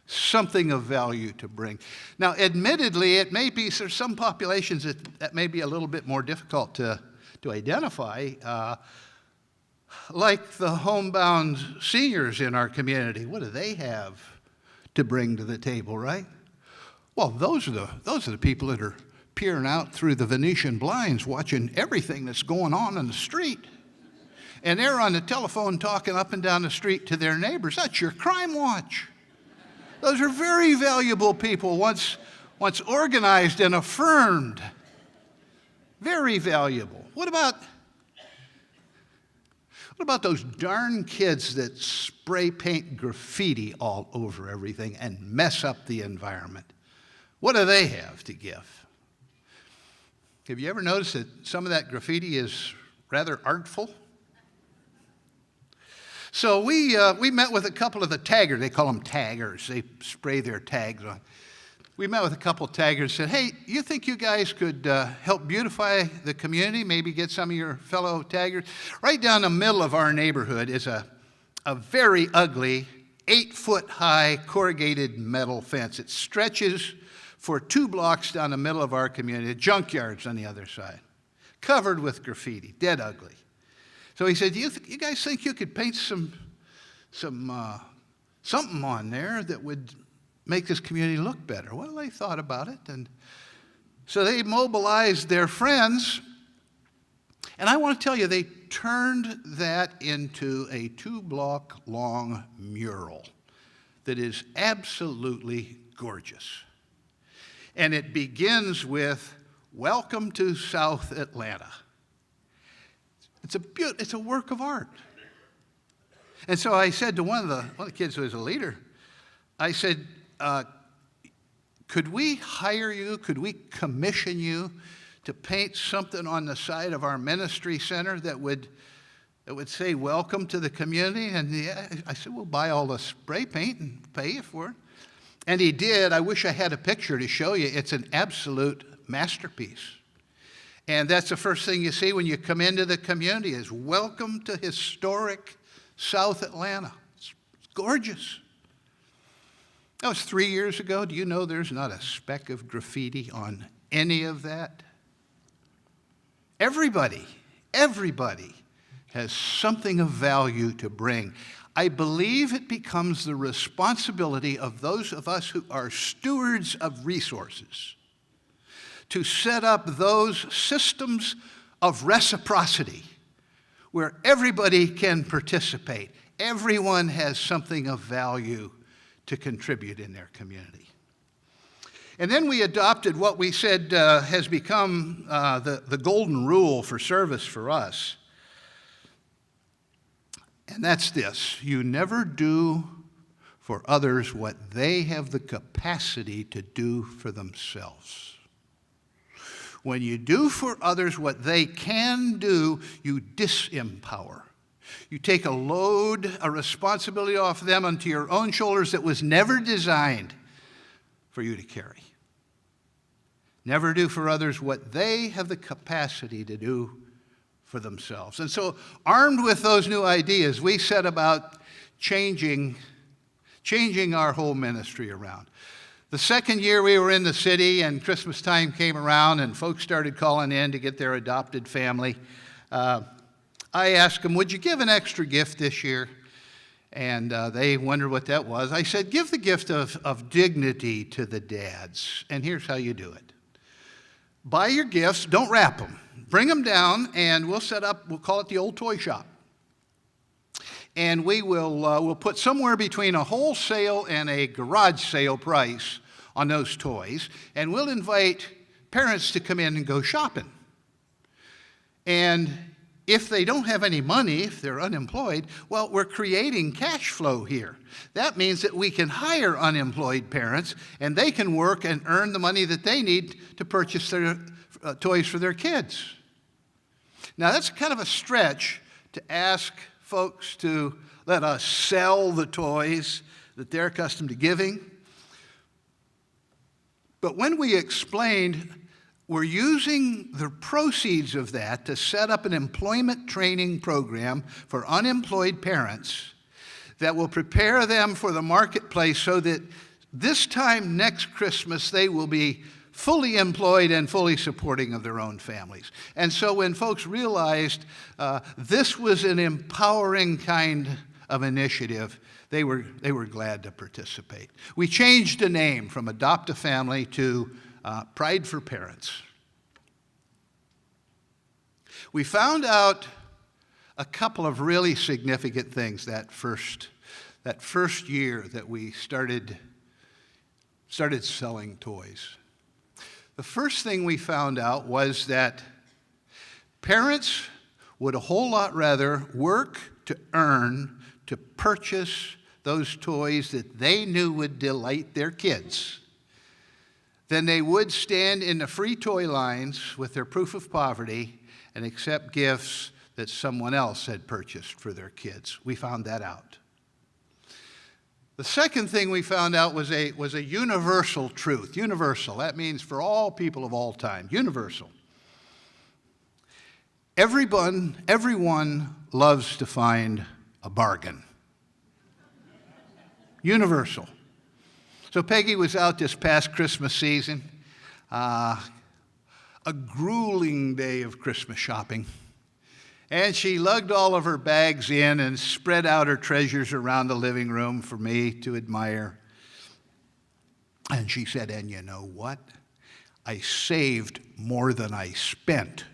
something of value to bring. Now, admittedly, it may be there's some populations that may be a little bit more difficult to identify, like the homebound seniors in our community. What do they have to bring to the table, right? Well, those are the people that are peering out through the Venetian blinds, watching everything that's going on in the street. And they're on the telephone talking up and down the street to their neighbors. That's your crime watch. Those are very valuable people, once organized and affirmed. Very valuable. What about those darn kids that spray paint graffiti all over everything and mess up the environment? What do they have to give? Have you ever noticed that some of that graffiti is rather artful? So we met with a couple of the taggers. They call them taggers. They spray their tags on. We met with a couple of taggers and said, hey, you think you guys could help beautify the community, maybe get some of your fellow taggers? Right down the middle of our neighborhood is a very ugly 8-foot-high corrugated metal fence. It stretches for 2 blocks down the middle of our community. The junkyard's on the other side, covered with graffiti, dead ugly. So he said, you guys think you could paint something on there that would make this community look better? Well, they thought about it, and so they mobilized their friends, and I want to tell you, they turned that into a 2-block-long mural that is absolutely gorgeous. And it begins with, "Welcome to South Atlanta." It's a work of art. And so I said to one of the kids who was a leader, I said, could we hire you, could we commission you to paint something on the side of our ministry center that would say, "Welcome to the community"? And I said, we'll buy all the spray paint and pay you for it. And he did. I wish I had a picture to show you. It's an absolute masterpiece. And that's the first thing you see when you come into the community is, "Welcome to historic South Atlanta." It's gorgeous. That was 3 years ago. Do you know there's not a speck of graffiti on any of that? Everybody has something of value to bring. I believe it becomes the responsibility of those of us who are stewards of resources to set up those systems of reciprocity where everybody can participate. Everyone has something of value to contribute in their community. And then we adopted what we said has become the golden rule for service for us. And that's this: you never do for others what they have the capacity to do for themselves. When you do for others what they can do, you disempower. You take a load, a responsibility off them onto your own shoulders that was never designed for you to carry. Never do for others what they have the capacity to do for themselves. And so, armed with those new ideas, we set about changing our whole ministry around. The second year we were in the city and Christmas time came around and folks started calling in to get their adopted family. I asked them, would you give an extra gift this year? And they wondered what that was. I said, give the gift of dignity to the dads. And here's how you do it. Buy your gifts, don't wrap them. Bring them down and we'll call it the old toy shop. And we'll put somewhere between a wholesale and a garage sale price on those toys. And we'll invite parents to come in and go shopping. And if they don't have any money, if they're unemployed, well, we're creating cash flow here. That means that we can hire unemployed parents, and they can work and earn the money that they need to purchase their toys for their kids. Now, that's kind of a stretch to ask folks to let us sell the toys that they're accustomed to giving. But when we explained we're using the proceeds of that to set up an employment training program for unemployed parents that will prepare them for the marketplace so that this time next Christmas they will be fully employed and fully supporting of their own families. And so when folks realized this was an empowering kind of initiative, they were glad to participate. We changed the name from Adopt a Family to Pride for Parents. We found out a couple of really significant things that first year that we started selling toys. The first thing we found out was that parents would a whole lot rather work to earn to purchase those toys that they knew would delight their kids than they would stand in the free toy lines with their proof of poverty and accept gifts that someone else had purchased for their kids. We found that out. The second thing we found out was a universal truth. Universal, that means for all people of all time. Universal. Everyone loves to find a bargain. Universal. So Peggy was out this past Christmas season, a grueling day of Christmas shopping. And she lugged all of her bags in and spread out her treasures around the living room for me to admire. And she said, and you know what? I saved more than I spent.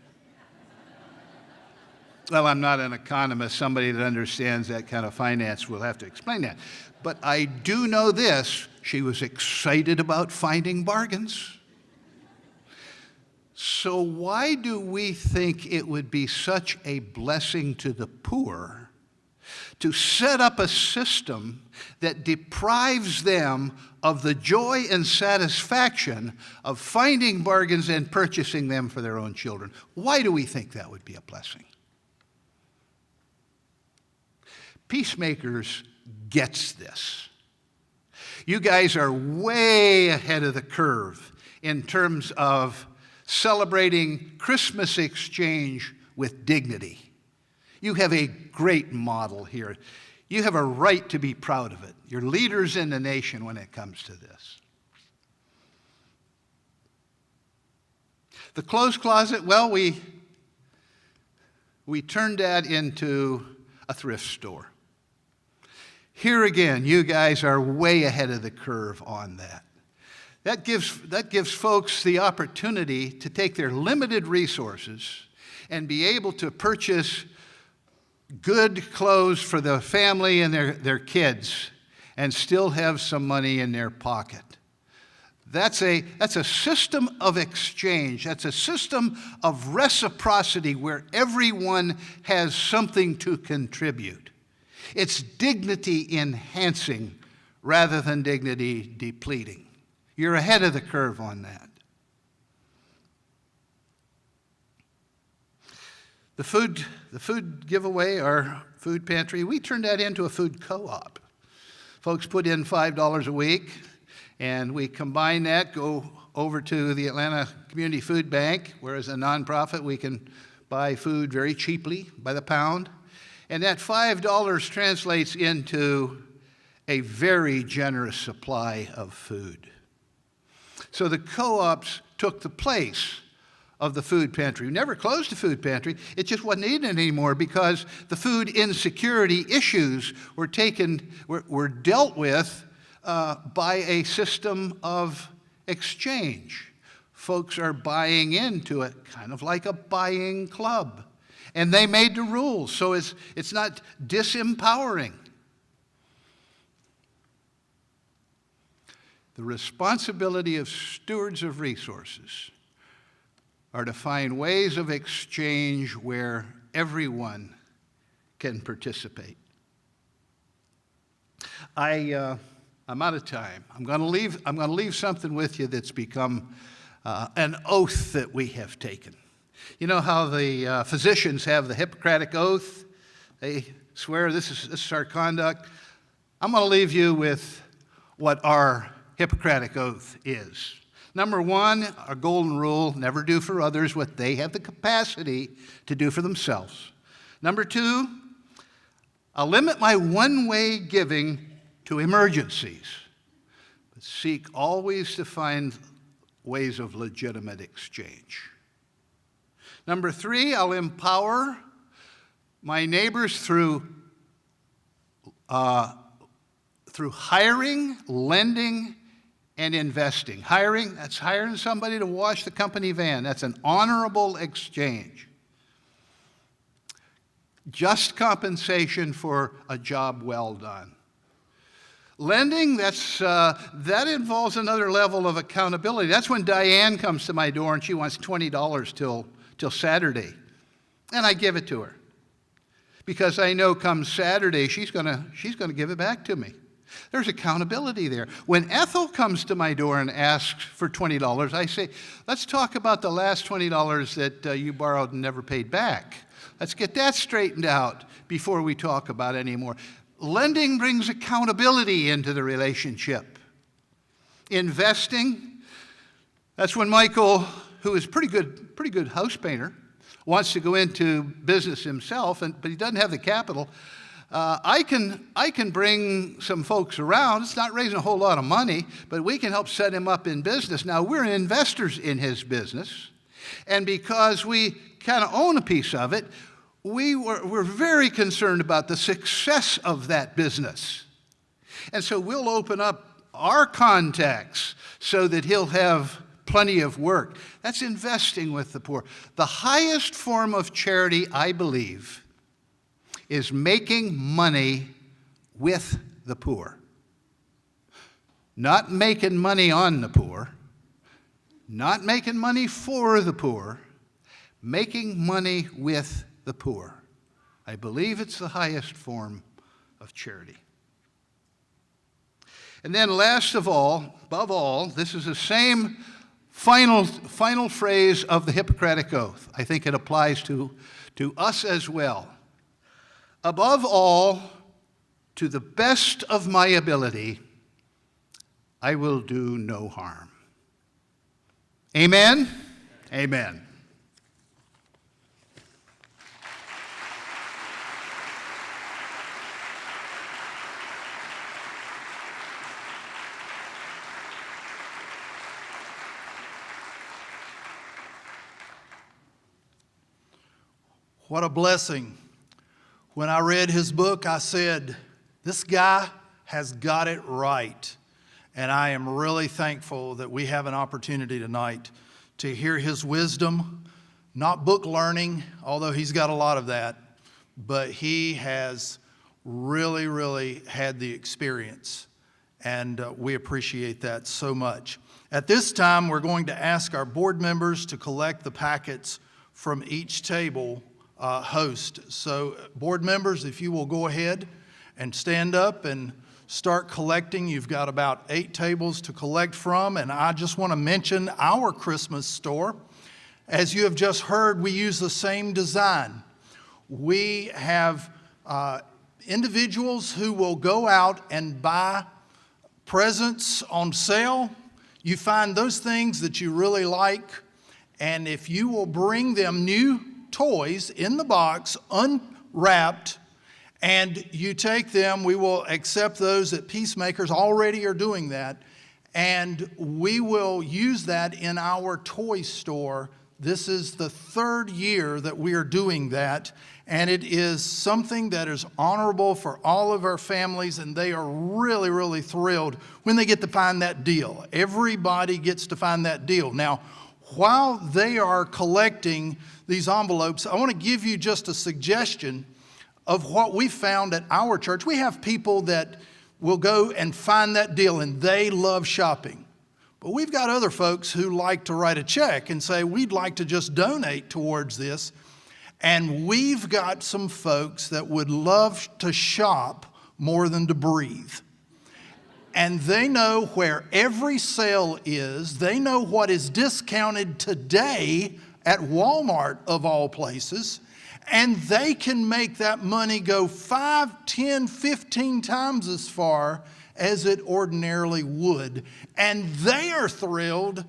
Well, I'm not an economist. Somebody that understands that kind of finance will have to explain that. But I do know this. She was excited about finding bargains. So why do we think it would be such a blessing to the poor to set up a system that deprives them of the joy and satisfaction of finding bargains and purchasing them for their own children? Why do we think that would be a blessing? Peacemakers gets this. You guys are way ahead of the curve in terms of celebrating Christmas exchange with dignity. You have a great model here. You have a right to be proud of it. You're leaders in the nation when it comes to this. The clothes closet, well, we turned that into a thrift store. Here again, you guys are way ahead of the curve on that. That gives folks the opportunity to take their limited resources and be able to purchase good clothes for the family and their kids and still have some money in their pocket. That's a system of exchange. That's a system of reciprocity where everyone has something to contribute. It's dignity enhancing rather than dignity depleting. You're ahead of the curve on that. The food giveaway, our food pantry, we turned that into a food co-op. Folks put in $5 a week, and we combine that, go over to the Atlanta Community Food Bank, where as a nonprofit we can buy food very cheaply by the pound. And that $5 translates into a very generous supply of food. So the co-ops took the place of the food pantry. We never closed the food pantry. It just wasn't needed anymore because the food insecurity issues were dealt with by a system of exchange. Folks are buying into it, kind of like a buying club. And they made the rules, so it's not disempowering. The responsibility of stewards of resources are to find ways of exchange where everyone can participate. I'm out of time. I'm going to leave something with you that's become an oath that we have taken. You know how the physicians have the Hippocratic Oath? They swear this is our conduct. I'm going to leave you with what our Hippocratic Oath is. Number one, our golden rule, never do for others what they have the capacity to do for themselves. Number two, I'll limit my one-way giving to emergencies, but seek always to find ways of legitimate exchange. Number three, I'll empower my neighbors through hiring, lending, and investing. Hiring, that's hiring somebody to wash the company van. That's an honorable exchange. Just compensation for a job well done. Lending, that involves another level of accountability. That's when Diane comes to my door and she wants $20 till Saturday. And I give it to her. Because I know come Saturday she's gonna give it back to me. There's accountability there. When Ethel comes to my door and asks for $20, I say, let's talk about the last $20 that you borrowed and never paid back. Let's get that straightened out before we talk about any more. Lending brings accountability into the relationship. Investing, that's when Michael, who is pretty good house painter, wants to go into business himself, but he doesn't have the capital. I can bring some folks around. It's not raising a whole lot of money, but we can help set him up in business. Now, we're investors in his business, and because we kind of own a piece of it, we're very concerned about the success of that business. And so we'll open up our contacts so that he'll have plenty of work. That's investing with the poor. The highest form of charity, I believe, is making money with the poor. Not making money on the poor, not making money for the poor, making money with the poor. I believe it's the highest form of charity. And then last of all, above all, this is the same final phrase of the Hippocratic Oath. I think it applies to us as well. Above all, to the best of my ability, I will do no harm. Amen? Amen. What a blessing. When I read his book, I said, this guy has got it right. And I am really thankful that we have an opportunity tonight to hear his wisdom, not book learning, although he's got a lot of that, but he has really, really had the experience. And we appreciate that so much. At this time, we're going to ask our board members to collect the packets from each table host. So board members, if you will go ahead and stand up and start collecting. You've got about 8 tables to collect from, and I just want to mention our Christmas store. As you have just heard, we use the same design. We have individuals who will go out and buy presents on sale. You find those things that you really like, and if you will bring them new toys in the box, unwrapped, and you take them, we will accept those at Peacemakers, already are doing that, and we will use that in our toy store. This is the 3rd year that we are doing that, and it is something that is honorable for all of our families, and they are really, really thrilled when they get to find that deal. Everybody gets to find that deal. Now, while they are collecting these envelopes, I want to give you just a suggestion of what we found at our church. We have people that will go and find that deal, and they love shopping. But we've got other folks who like to write a check and say, we'd like to just donate towards this. And we've got some folks that would love to shop more than to breathe. And they know where every sale is. They know what is discounted today at Walmart, of all places. And they can make that money go 5, 10, 15 times as far as it ordinarily would. And they are thrilled,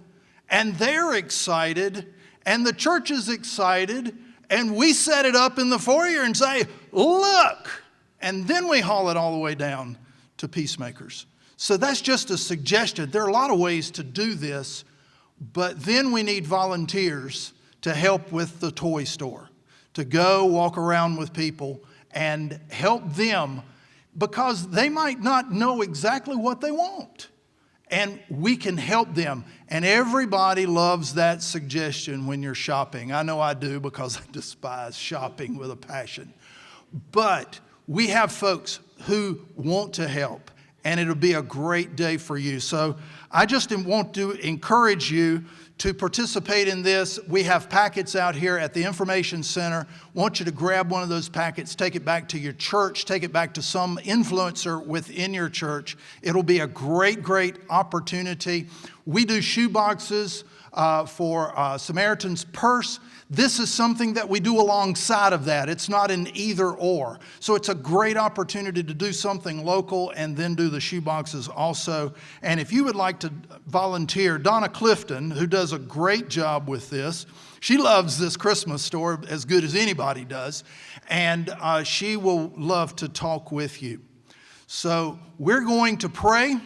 and they're excited, and the church is excited, and we set it up in the foyer and say, look, and then we haul it all the way down to Peacemakers. So that's just a suggestion. There are a lot of ways to do this, but then we need volunteers to help with the toy store, to go walk around with people and help them, because they might not know exactly what they want. And we can help them. And everybody loves that suggestion when you're shopping. I know I do, because I despise shopping with a passion. But we have folks who want to help, and it'll be a great day for you. So I just want to encourage you to participate in this. We have packets out here at the Information Center. I want you to grab one of those packets, take it back to your church, take it back to some influencer within your church. It'll be a great, great opportunity. We do shoe boxes for Samaritan's Purse. This is something that we do alongside of that. It's not an either or. So it's a great opportunity to do something local and then do the shoe boxes also. And if you would like to volunteer, Donna Clifton, who does a great job with this, she loves this Christmas store as good as anybody does, and she will love to talk with you. So we're going to pray.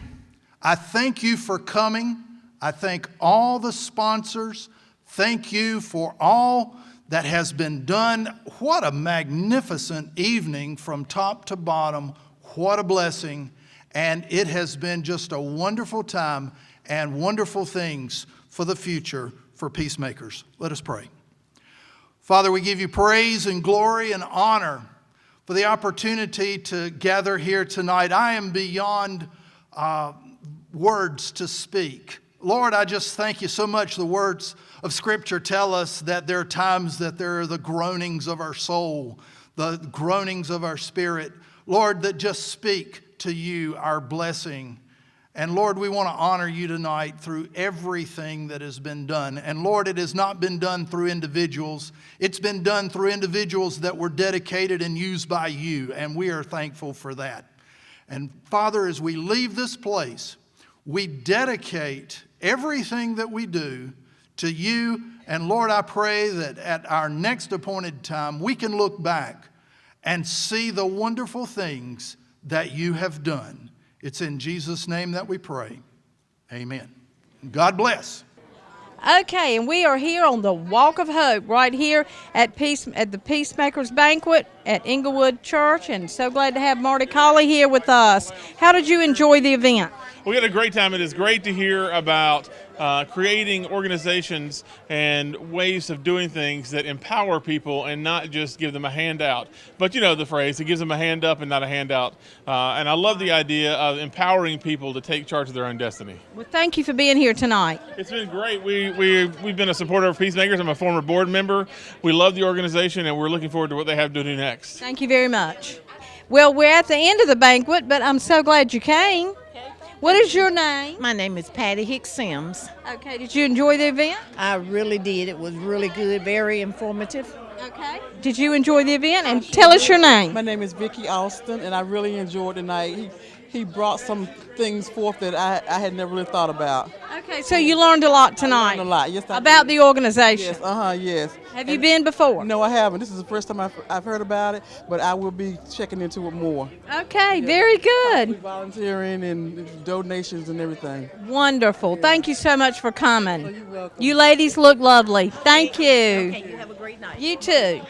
I thank you for coming. I thank all the sponsors. Thank you for all that has been done. What a magnificent evening from top to bottom. What a blessing. And it has been just a wonderful time and wonderful things for the future for Peacemakers. Let us pray. Father, we give you praise and glory and honor for the opportunity to gather here tonight. I am beyond words to speak. Lord, I just thank you so much. The words of Scripture tell us that there are times that there are the groanings of our soul, the groanings of our spirit, Lord, that just speak to you our blessing. And Lord, we want to honor you tonight through everything that has been done. And Lord, it has not been done through individuals. It's been done through individuals that were dedicated and used by you, and we are thankful for that. And Father, as we leave this place, we dedicate everything that we do to you. And Lord, I pray that at our next appointed time, we can look back and see the wonderful things that you have done. It's in Jesus' name that we pray. Amen. God bless. Okay, and we are here on the Walk of Hope right here at the Peacemakers Banquet at Inglewood Church, and so glad to have Marty Colley here with us. How did you enjoy the event? We had a great time. It is great to hear about creating organizations and ways of doing things that empower people and not just give them a handout. But you know the phrase, it gives them a hand up and not a handout. And I love the idea of empowering people to take charge of their own destiny. Well, thank you for being here tonight. It's been great. We've been a supporter of Peacemakers. I'm a former board member. We love the organization, and we're looking forward to what they have to do next. Thank you very much. Well, we're at the end of the banquet, but I'm so glad you came. What is your name? My name is Patty Hicks Sims. Okay, did you enjoy the event? I really did. It was really good, very informative. Okay. Did you enjoy the event? And tell us your name. My name is Vicki Austin, and I really enjoyed the night. He brought some things forth that I had never really thought about. Okay, so you learned a lot tonight. I learned a lot, yes. About the organization. Yes, yes. Have you been before? No, I haven't. This is the first time I've heard about it, but I will be checking into it more. Okay, very good. Volunteering and donations and everything. Wonderful. Yeah. Thank you so much for coming. Oh, you're welcome. You ladies look lovely. Thank you. Okay, you have a great night. You too.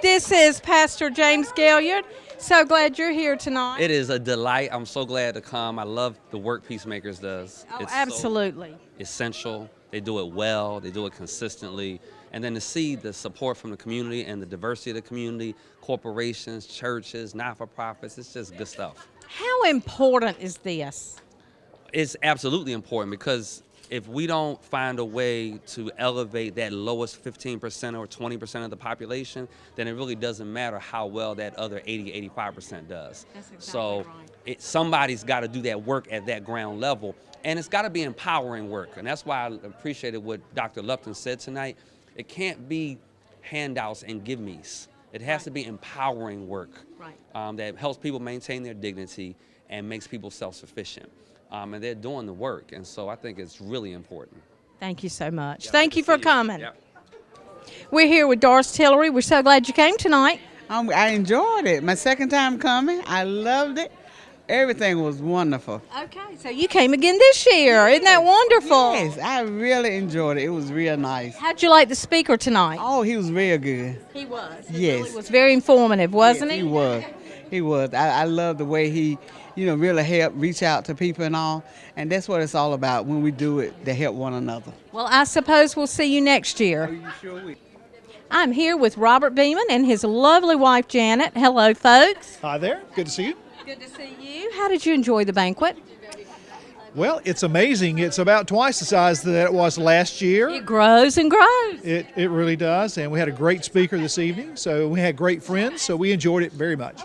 This is Pastor James Galliard. So glad you're here tonight. It is a delight. I'm so glad to come. I love the work Peacemakers does. Oh, it's absolutely. So essential. They do it well. They do it consistently. And then to see the support from the community and the diversity of the community, corporations, churches, not-for-profits, it's just good stuff. How important is this? It's absolutely important because if we don't find a way to elevate that lowest 15% or 20% of the population, then it really doesn't matter how well that other 80, 85% does. That's exactly So right. somebody's got to do that work at that ground level, and it's got to be empowering work. And that's why I appreciated what Dr. Lupton said tonight. It can't be handouts and give-me's. It has to be empowering work that helps people maintain their dignity and makes people self-sufficient. And they're doing the work, and so I think it's really important. Thank you so much. Yeah, Thank good you to for see you. coming. Yeah. We're here with Doris Tillery. We're so glad you came tonight. I enjoyed it. My second time coming. I loved it. Everything was wonderful. Okay, so you came again this year. Isn't that wonderful? Yes, I really enjoyed it. It was real nice. How'd you like the speaker tonight? Oh, he was real good. He was. Yes. He was very informative, wasn't Yes, he? he was. He was. I love the way he, really helped reach out to people and all. And that's what it's all about when we do it, to help one another. Well, I suppose we'll see you next year. You sure will. I'm here with Robert Beeman and his lovely wife, Janet. Hello, folks. Hi there. Good to see you. Good to see you. How did you enjoy the banquet? Well, it's amazing. It's about twice the size that it was last year. It grows and grows. It really does. And we had a great speaker this evening. So we had great friends. So we enjoyed it very much.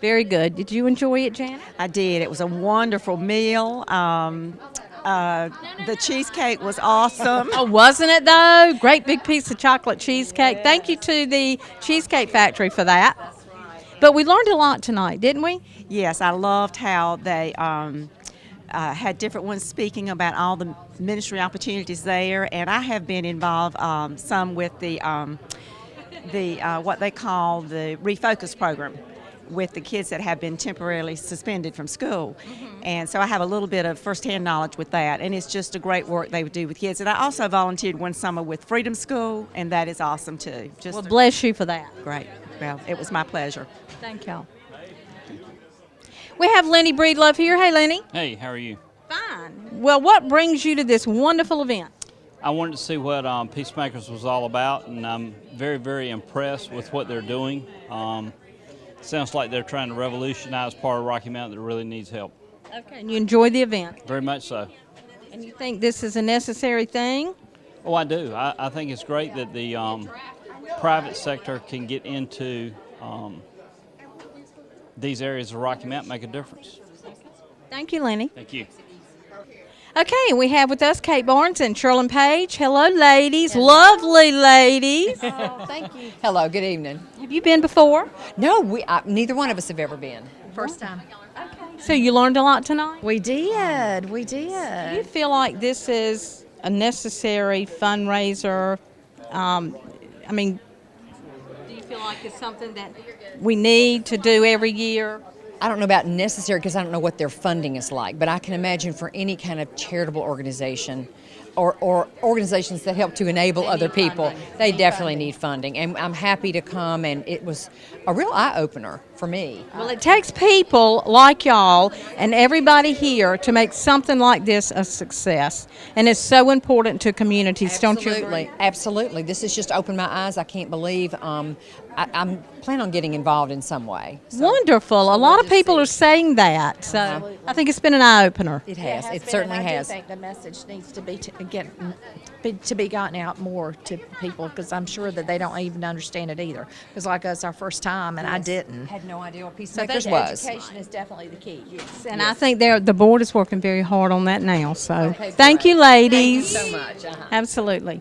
Very good. Did you enjoy it, Janet? I did. It was a wonderful meal. The cheesecake was awesome. Oh, wasn't it, though? Great big piece of chocolate cheesecake. Thank you to the Cheesecake Factory for that. But we learned a lot tonight, didn't we? Yes, I loved how they had different ones speaking about all the ministry opportunities there, and I have been involved some with the what they call the Refocus program with the kids that have been temporarily suspended from school. And so I have a little bit of firsthand knowledge with that, and it's just a great work they would do with kids. And I also volunteered one summer with Freedom School, and that is awesome too. Just Well, bless you for that. great. Well, it was my pleasure. Thank y'all. We have Lenny Breedlove here. Hey, Lenny. Hey, how are you? Fine. Well, what brings you to this wonderful event? I wanted to see what Peacemakers was all about, and I'm very, very impressed with what they're doing. Sounds like they're trying to revolutionize part of Rocky Mountain that really needs help. Okay, and you enjoyed the event? Very much so. And you think this is a necessary thing? Oh, I do. I think it's great that the private sector can get into these areas of Rocky Mountain, make a difference. Thank you, Lenny. Thank you. Okay, and we have with us Kate Barnes and Sherlyn Page. Hello, ladies. Lovely ladies. Oh, thank you. Hello, good evening. Have you been before? No, neither one of us have ever been. First time. So you learned a lot tonight? We did. We Do you did. feel like this is a necessary fundraiser? Do you feel like it's something that we need to do every year? I don't know about necessary because I don't know what their funding is like, but I can imagine for any kind of charitable organization or organizations that help to enable other people, they definitely need funding. And I'm happy to come, and it was a real eye-opener for me. Well, it takes people like y'all and everybody here to make something like this a success. And it's so important to communities, don't you agree? Absolutely, absolutely. This has just opened my eyes. I can't believe I'm planning on getting involved in some way. Wonderful. A lot of people are saying that. So I think it's been an eye-opener. It has. It been, certainly and has. I do think the message needs to be gotten out more to people, because I'm sure that they don't even understand it either. Because like us, our first time, and I didn't. Had no idea what So I think Peacemakers the was. education is definitely the key. Yes. And I think the board is working very hard on that now. So Okay, thank you, ladies. Thank you so much. Absolutely.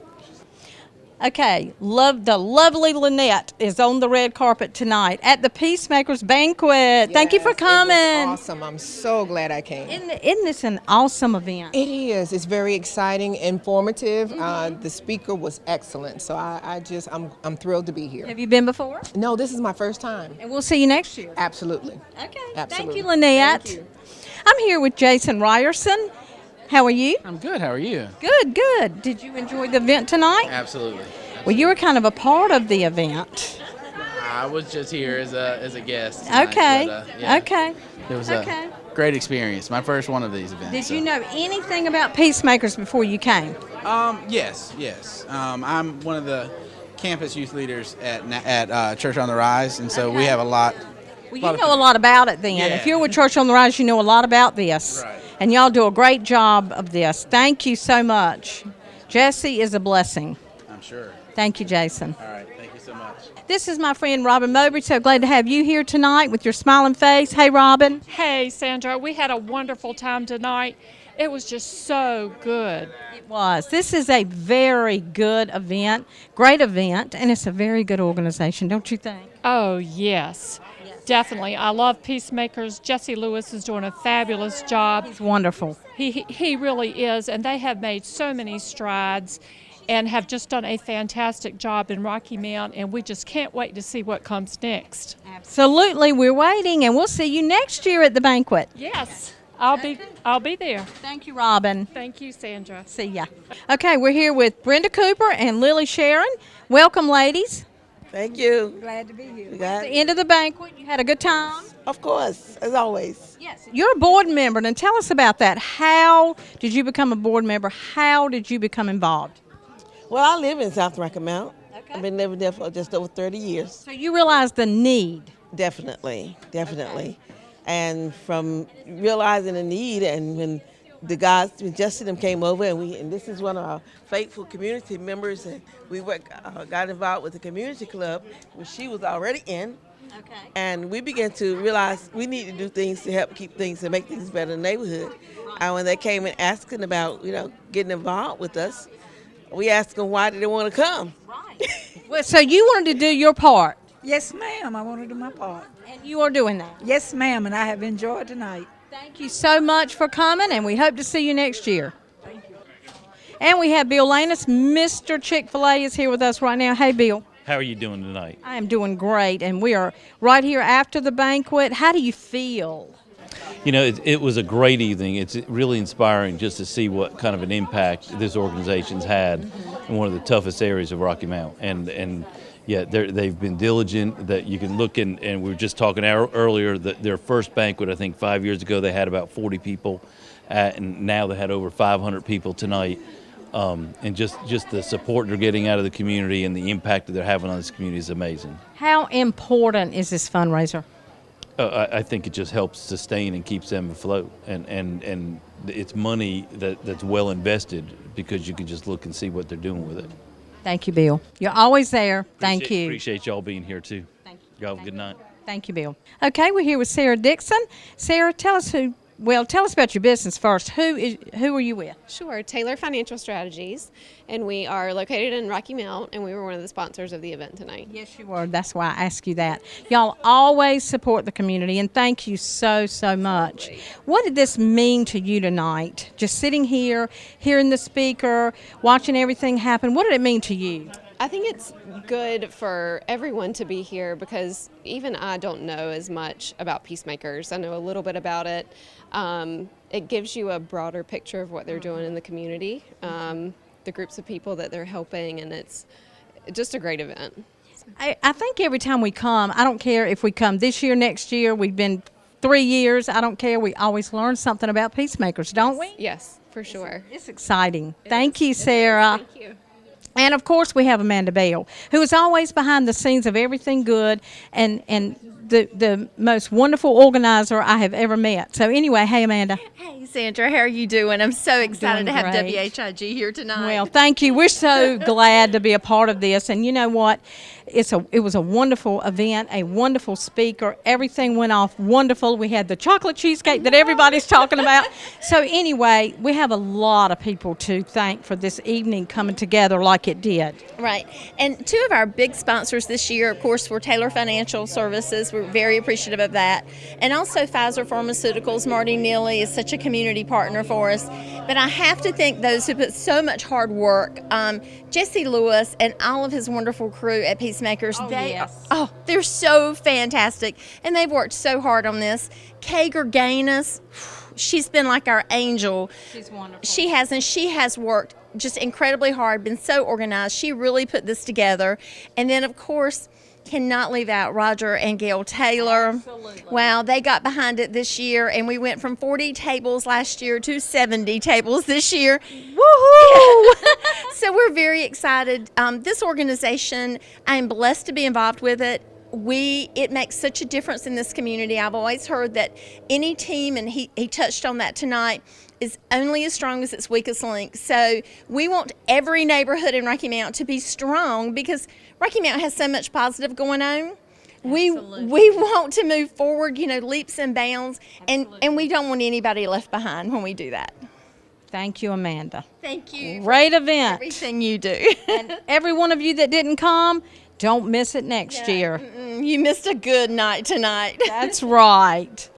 Okay, the lovely Lynette is on the red carpet tonight at the Peacemakers Banquet. Thank you for coming. It was awesome. I'm so glad I came. Isn't this an awesome event? It is. It's very exciting, informative. The speaker was excellent. So I'm thrilled to be here. Have you been before? No, this is my first time. And we'll see you next year. Absolutely. Okay. Absolutely. Thank you, Lynette. Thank you. I'm here with Jason Ryerson. How are you? I'm good. How are you? Good, good. Did you enjoy the event tonight? Absolutely. Well, you were kind of a part of the event. I was just here as a guest. Tonight, Okay. but, yeah. Okay. It was Okay. a great experience. My first one of these events. Did so. you know anything about Peacemakers before you came? Yes. I'm one of the campus youth leaders at Church on the Rise, and so we have a lot. Well, you know a lot about it then. Yeah. If you're with Church on the Rise, you know a lot about this. Right. and y'all do a great job of this. Thank you so much. Jesse is a blessing. I'm sure. Thank you, Jason. All right, thank you so much. This is my friend Robin Mowbray. So glad to have you here tonight with your smiling face. Hey, Robin. Hey, Sandra. We had a wonderful time tonight. It was just so good. It was. This is a very good event, great event, and it's a very good organization, don't you think? Oh, yes. Definitely. I love Peacemakers. Jesse Lewis is doing a fabulous job. He's wonderful. He really is, and they have made so many strides and have just done a fantastic job in Rocky Mount, and we just can't wait to see what comes next. Absolutely. We're waiting, and we'll see you next year at the banquet. Yes. I'll be there. Thank you, Robin. Thank you, Sandra. See ya. Okay, we're here with Brenda Cooper and Lily Sharon. Welcome, ladies. Thank you. Glad to be here. At the end of the banquet, you had a good time? Of course, as always. Yes. You're a board member, and tell us about that. How did you become a board member? How did you become involved? Well, I live in South Rocky Mount. Okay. I've been living there for just over 30 years. So you realize the need? Definitely. Okay. And from realizing the need, and when the guys, when Justin and them came over, and this is one of our faithful community members, and we got involved with the community club, which she was already in. Okay. And we began to realize we need to do things to help keep things and make things better in the neighborhood. And when they came and asking about, getting involved with us, we asked them why did they want to come. Right. Well, so you wanted to do your part. Yes, ma'am. I want to do my part. And you are doing that. Yes, ma'am, and I have enjoyed tonight. Thank you so much for coming, and we hope to see you next year. Thank you. And we have Bill Lanus. Mr. Chick-fil-A is here with us right now. Hey, Bill. How are you doing tonight? I am doing great, and we are right here after the banquet. How do you feel? You know, it was a great evening. It's really inspiring just to see what kind of an impact this organization's had in one of the toughest areas of Rocky Mount. And yeah, they've been diligent. That you can look and we were just talking earlier that their first banquet, I think 5 years ago, they had about 40 people, and now they had over 500 people tonight. And just the support they're getting out of the community and the impact that they're having on this community is amazing. How important is this fundraiser? I think it just helps sustain and keeps them afloat, and it's money that's well invested because you can just look and see what they're doing with it. Thank you, Bill. You're always there. Thank you. Appreciate y'all being here too. Thank you. Y'all have a good night. Thank you, Bill. Okay, we're here with Sarah Dixon. Sarah, tell us about your business first. Who are you with? Sure, Taylor Financial Strategies, and we are located in Rocky Mount, and we were one of the sponsors of the event tonight. Yes, you were. That's why I asked you that. Y'all always support the community, and thank you so much. What did this mean to you tonight? Just sitting here, hearing the speaker, watching everything happen, what did it mean to you? I think it's good for everyone to be here because even I don't know as much about Peacemakers. I know a little bit about it. It gives you a broader picture of what they're doing in the community, the groups of people that they're helping, and it's just a great event. I think every time we come, I don't care if we come this year, next year, we've been 3 years, I don't care, we always learn something about Peacemakers, don't we? Yes, for sure. It's exciting. Thank you, Sarah. Thank you. And, of course, we have Amanda Bell, who is always behind the scenes of everything good and the most wonderful organizer I have ever met. So, anyway, hey, Amanda. Hey, Sandra, how are you doing? I'm so excited to have great. WHIG here tonight. Well, thank you. We're so glad to be a part of this. And you know what? It was a wonderful event, a wonderful speaker. Everything went off wonderful. We had the chocolate cheesecake that everybody's talking about. So anyway, we have a lot of people to thank for this evening coming together like it did. Right. And two of our big sponsors this year, of course, were Taylor Financial Services. We're very appreciative of that. And also Pfizer Pharmaceuticals. Marty Neely is such a community partner for us. But I have to thank those who put so much hard work. Jesse Lewis and all of his wonderful crew at Peacemakers. They're so fantastic. And they've worked so hard on this. Kay Gerganis, she's been like our angel. She's wonderful. She has worked just incredibly hard, been so organized. She really put this together. And then, of course, cannot leave out Roger and Gail Taylor. Absolutely. Wow, they got behind it this year, and we went from 40 tables last year to 70 tables this year. Woohoo! So we're very excited. This organization, I'm blessed to be involved with it. it makes such a difference in this community. I've always heard that any team, and he touched on that tonight, is only as strong as its weakest link. So we want every neighborhood in Rocky Mount to be strong because Rocky Mount has so much positive going on. We want to move forward, leaps and bounds, and we don't want anybody left behind when we do that. Thank you, Amanda. Thank you. Great event. Everything you do. And every one of you that didn't come, don't miss it next year. You missed a good night tonight. That's right.